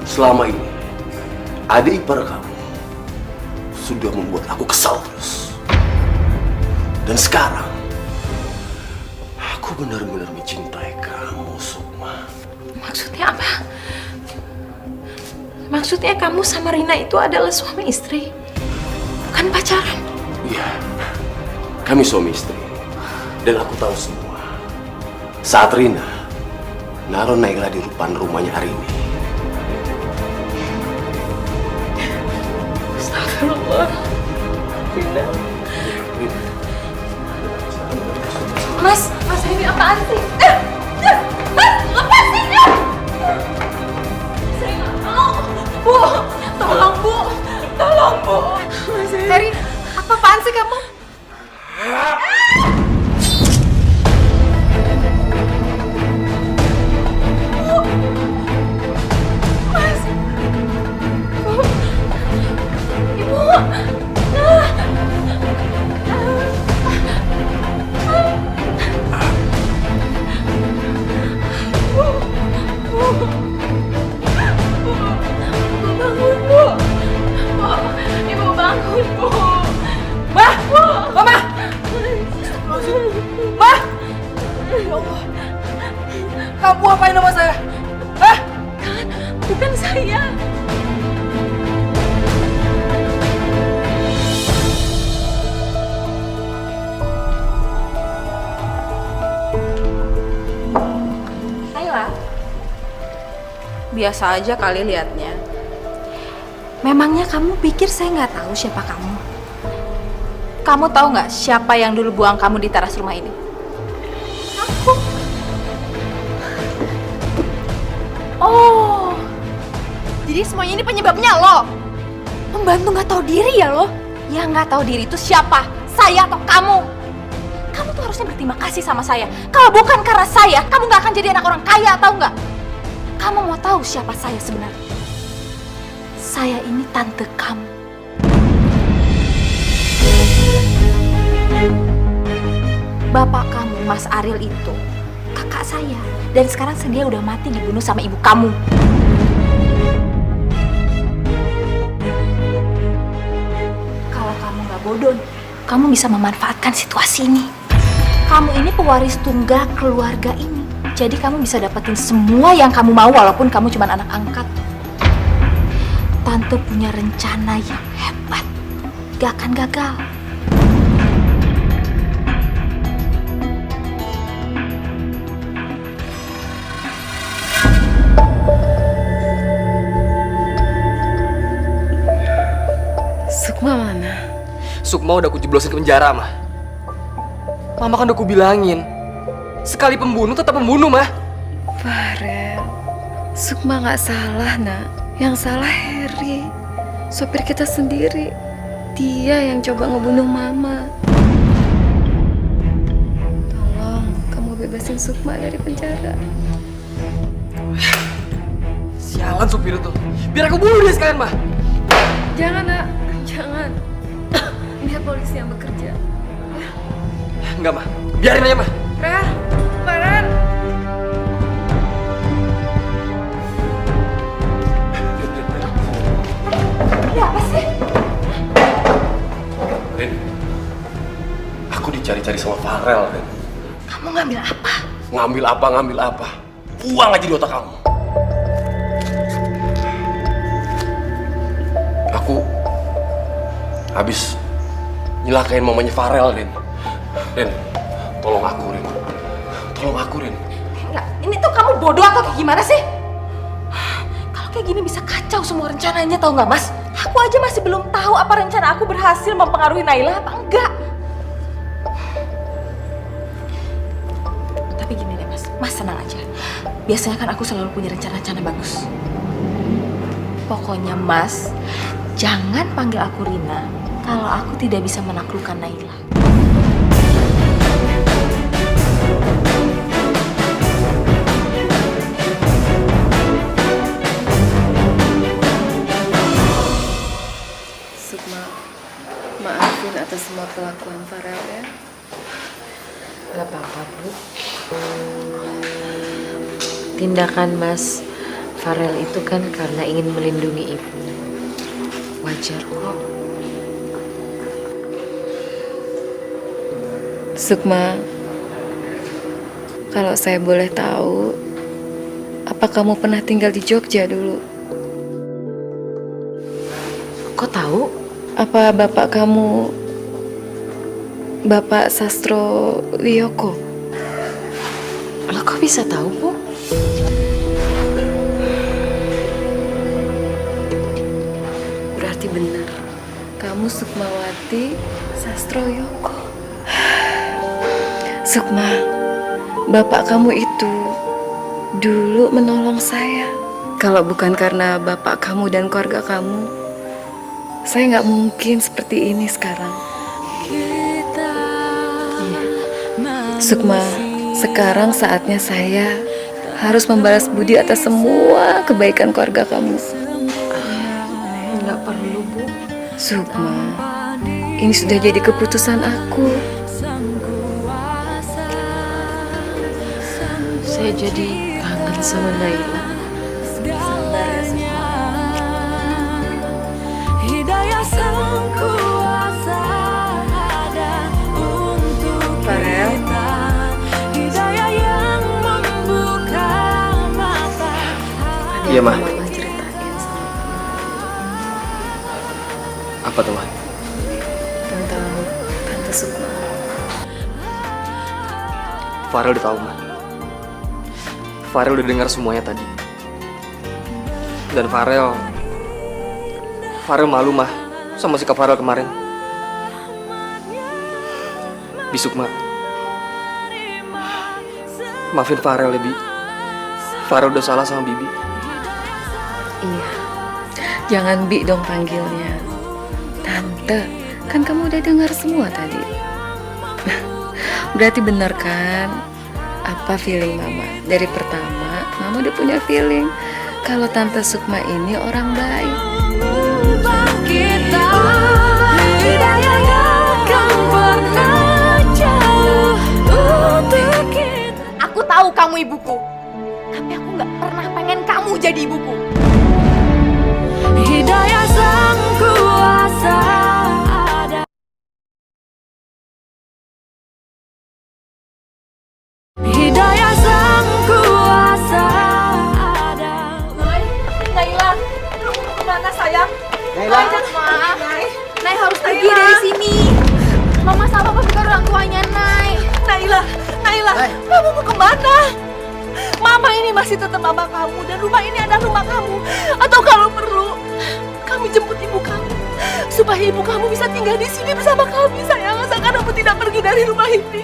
selama ini adik ipar kamu sudah membuat aku kesal terus. Dan sekarang aku benar-benar mencintai kamu, Sukma. Maksudnya apa? Maksudnya kamu sama Rina itu adalah suami istri, bukan pacaran? Iya, kami suami istri. Dan aku tahu semua. Saat Rina naruh Naila di depan rumahnya hari ini. Astagfirullah. Rina. Mas Heri apaan sih? Mas, lepasin ya! Saya nggak mau. Bu, tolong Bu, tolong Bu. Mas Heri, apa-apaan sih kamu? Mas, Bu, Ibu. Bangun, Bu. Ibu bangun, Bu. Mah! Mama! Mah! Ya Allah. Kamu apain sama saya? Hah? Bukan saya. Naila, biasa aja kali liatnya. Memangnya kamu pikir saya nggak tahu siapa kamu? Kamu tahu nggak siapa yang dulu buang kamu di teras rumah ini? Aku. Oh, jadi semuanya ini penyebabnya lo? Pembantu nggak tahu diri ya lo? Yang nggak tahu diri itu siapa? Saya atau kamu? Kamu tuh harusnya berterima kasih sama saya. Kalau bukan karena saya, kamu nggak akan jadi anak orang kaya, tahu nggak? Kamu mau tahu siapa saya sebenarnya? Saya ini tante kamu. Bapak kamu, Mas Ariel itu kakak saya. Dan sekarang dia udah mati dibunuh sama ibu kamu. Kalau kamu nggak bodoh, kamu bisa memanfaatkan situasi ini. Kamu ini pewaris tunggal keluarga ini. Jadi kamu bisa dapetin semua yang kamu mau walaupun kamu cuma anak angkat. Tante punya rencana yang hebat. Gak akan gagal. Sukma mana? Sukma udah aku jeblosin ke penjara, Mah. Mama kan udah aku bilangin, sekali pembunuh tetap pembunuh, Mah. Farel, Sukma nggak salah, nak. Yang salah Harry, sopir kita sendiri. Dia yang coba ngebunuh Mama. Tolong, kamu bebasin Sukma dari penjara. Sialan supir itu. Biar aku bunuh dia sekalian, Mah. Jangan, nak. Jangan. Biar polisi yang bekerja. Enggak, Mah. Biarin aja, Mah. Farel, Farel. Ya apa sih? Rin, aku dicari-cari sama Farel, Rin. Kamu ngambil apa? Ngambil apa? Uang aja di otak kamu. Aku habis nyelakain mamanya Farel, Rin. Rin, tolong aku, Rin. Tolong aku, Rin. Enggak, ini tuh kamu bodoh atau kayak gimana sih? Kalau kayak gini bisa kacau semua rencananya, tahu nggak, Mas? Aku aja masih belum tahu apa rencana aku berhasil mempengaruhi Naila apa enggak. Tapi gini deh, Mas. Mas tenang aja. Biasanya kan aku selalu punya rencana-rencana bagus. Pokoknya, Mas, jangan panggil aku Rina kalau aku tidak bisa menaklukkan Naila. kelakuan Farel ya. Gak apa-apa, Bu. Tindakan Mas Farel itu kan karena ingin melindungi Ibu. Wajar kok. Sukma, kalau saya boleh tahu, apa kamu pernah tinggal di Jogja dulu? Kok tahu? Apa bapak kamu Bapak Sastro Wiyoko? Lo kok bisa tahu, Bu? Berarti benar. Kamu Sukmawati Sastro Wiyoko. Sukma, bapak kamu itu dulu menolong saya. Kalau bukan karena bapak kamu dan keluarga kamu, saya nggak mungkin seperti ini sekarang. Sukma, sekarang saatnya saya harus membalas budi atas semua kebaikan keluarga kamu. Nggak perlu, Bu. Sukma, ini sudah jadi keputusan aku. Saya jadi kangen sama Naila. Hidayah sang kuasa ada untuk Farel. kita. Hidayah yang membuka mata. Iya, Ma. Mama ceritain sama Apa tuh, Ma? tentang Tante Sukma. Farel udah tahu, Ma. Farel udah dengar semuanya tadi. Dan Farel malu, Mah, sama sikap Farel kemarin. Bi Sukma, maafin Farel ya, Bi. Farel udah salah sama Bibi. Iya. Jangan Bi dong panggilnya. Tante, kan kamu udah dengar semua tadi. Berarti benar kan apa feeling Mama? Dari pertama, Mama udah punya feeling kalau Tante Sukma ini orang baik. Kita hidayah akan pernah jauh untuk kita. Aku tahu kamu ibuku, tapi aku nggak pernah pengen kamu jadi ibuku. Hidayah sang kuasa ada. Hidayah sang kuasa ada. Naila, kamu kemana sayang? Naila. Nay harus pergi dari sini. Mama sama papa bukan orang tuanya, Nay. Naila, kamu mau kemana? Mama ini masih tetap mama kamu dan rumah ini adalah rumah kamu. Atau kalau perlu, kami jemput ibu kamu supaya ibu kamu bisa tinggal di sini bersama kami, sayang. Asalkan kamu tidak pergi dari rumah ini.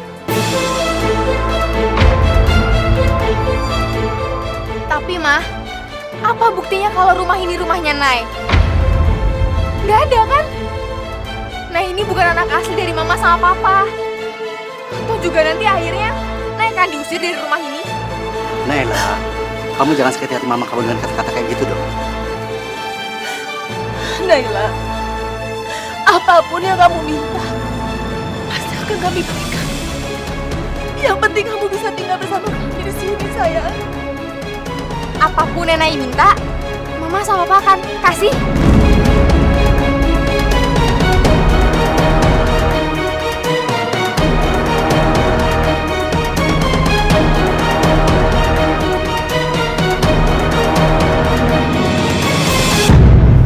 Tapi Mah, apa buktinya kalau rumah ini rumahnya Nay? Nggak ada kan? Nay ini bukan anak asli dari Mama sama Papa. Atau juga nanti akhirnya Nay akan diusir dari rumah ini? Naila, kamu jangan sakiti hati mama kamu dengan kata-kata kayak gitu dong. Naila, apapun yang kamu minta, pasti akan kami berikan. Yang penting kamu bisa tinggal bersama kami di sini, sayang. Apapun yang Nay minta, Mama sama Papa akan kasih.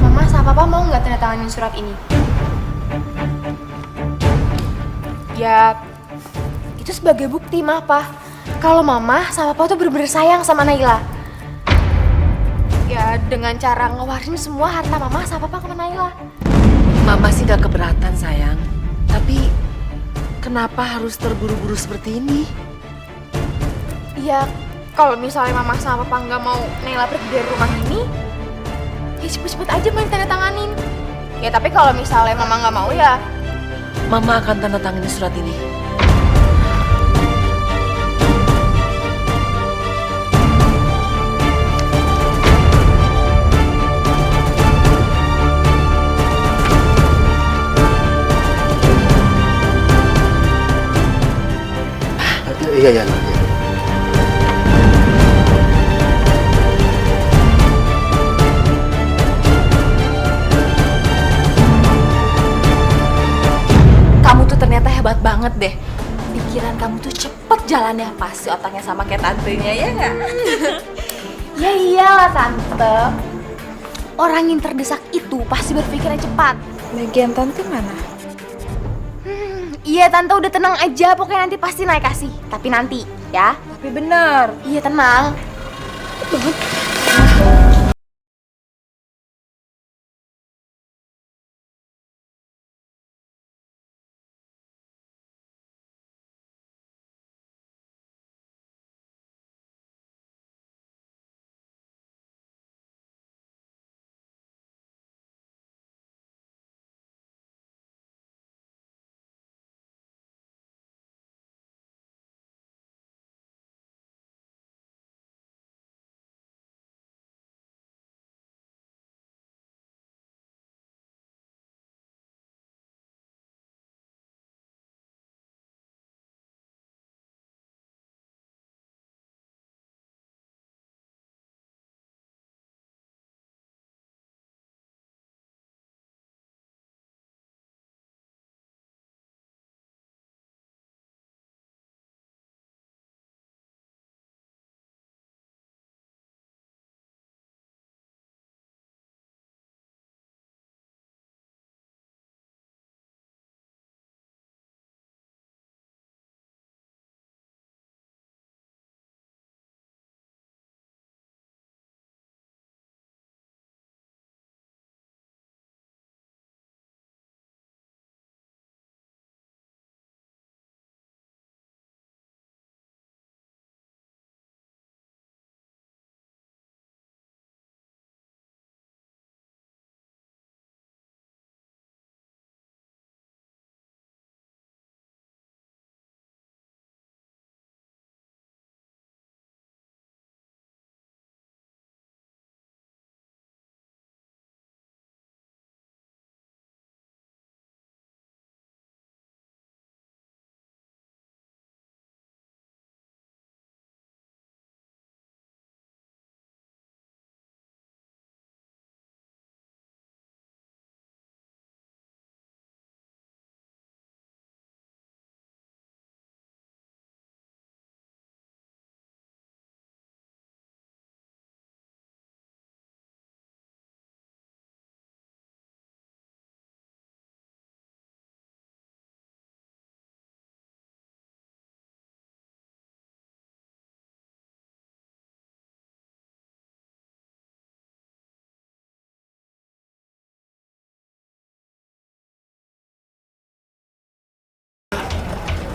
Mama sama Papa mau nggak tanda tanganin surat ini? Ya, itu sebagai bukti, Mah, Pa. Kalau Mama sama Papa tuh bener-bener sayang sama Naila. Ya, dengan cara ngewarin semua harta Mama sama Papa ke Naila. Mama sih gak keberatan, sayang. Tapi, kenapa harus terburu-buru seperti ini? Ya, kalau misalnya Mama sama Papa nggak mau Naila pergi dari rumah ini, ya cepet-cepet aja main tanda tanganin. Ya, tapi kalau misalnya Mama nggak mau ya, Mama akan tanda tangani surat ini. Iya, ya, Nak. Ya. Kamu tuh ternyata hebat banget deh. Pikiran kamu tuh cepet jalannya, pasti otaknya sama kayak tantenya, ya nggak? Ya iyalah tante. Orang yang terdesak itu pasti berpikirnya cepat. Bagian tante mana? Iya tante udah tenang aja, pokoknya nanti pasti naik kasih. Tapi nanti ya. Tapi bener. Iya tenang.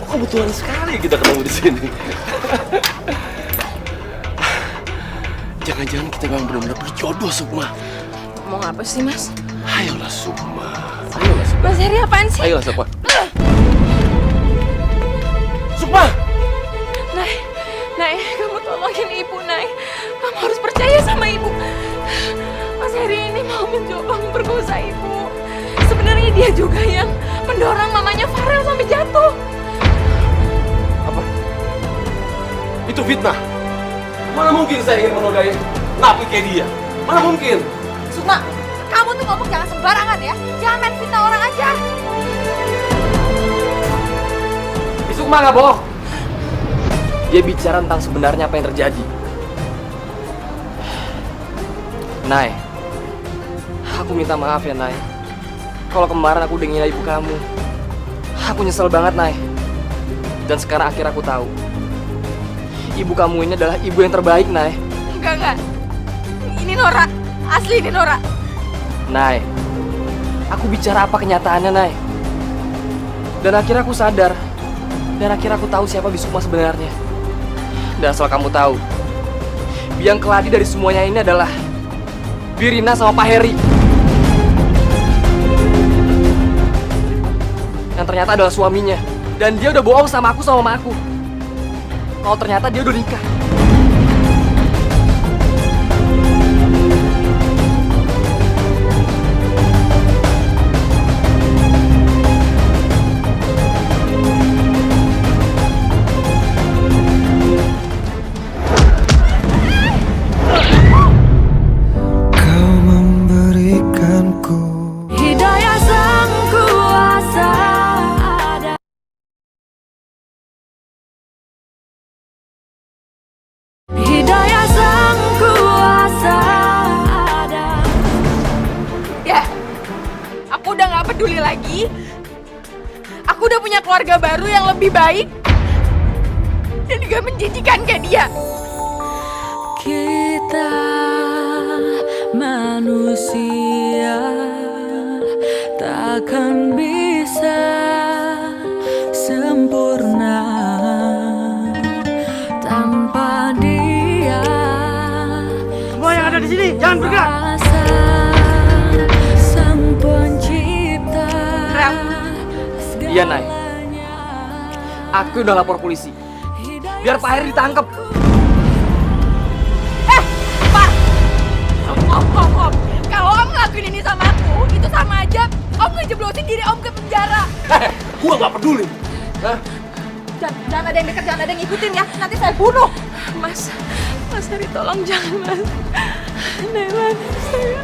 Kebetulan sekali kita ketemu di sini. Jangan-jangan kita memang benar-benar berjodoh, Sukma. Mau apa sih, Mas? Ayolah, Sukma. Ayolah, Sukma. Mas Heri apaan sih? Ayolah, Sukma. Sukma! Nay, kamu tolongin ibu, Nay. Kamu harus percaya sama ibu. Mas Heri ini mau mencoba memperkosa ibu. Sebenarnya dia juga yang mendorong mamanya Farel sampai jatuh. Apa? Itu fitnah. Mana mungkin saya ingin menodai napi kayak dia? Mana mungkin? Sukma, kamu tuh ngomong jangan sembarangan ya. Jangan main fitnah orang aja. Sukma nggak bohong. Dia bicara tentang sebenarnya apa yang terjadi. Nay, aku minta maaf ya, Nay. Kalau kemarin aku udah ngina ibu kamu. Aku nyesel banget, Nay. Dan sekarang akhirnya aku tahu. Ibu kamu ini adalah ibu yang terbaik, Nay. Enggak. Ini Nora. Asli ini Nora. Nay, aku bicara apa kenyataannya, Nay. Dan akhirnya aku sadar. Dan akhirnya aku tahu siapa Bisukma sebenarnya. Dan asal kamu tahu, biang keladi dari semuanya ini adalah Birina sama Pak Heri. Yang ternyata adalah suaminya. Dan dia udah bohong sama aku sama mama aku. Kalau ternyata dia udah nikah. udah punya keluarga baru yang lebih baik dan juga menjanjikan ke dia. Kita manusia takkan bisa sempurna tanpa dia. Semua yang ada di sini jangan bergerak. Sang pencipta. Iya, Nay. Aku udah lapor polisi. Biar Pak Heri ditangkap. Om. Kalau Om ngelakuin ini sama aku, itu sama aja Om ngejeblosin diri Om ke penjara. Gua nggak peduli. Jangan ada yang dekat, jangan ada yang ngikutin ya. Nanti saya bunuh. Mas Heri tolong jangan, Mas. Naila, saya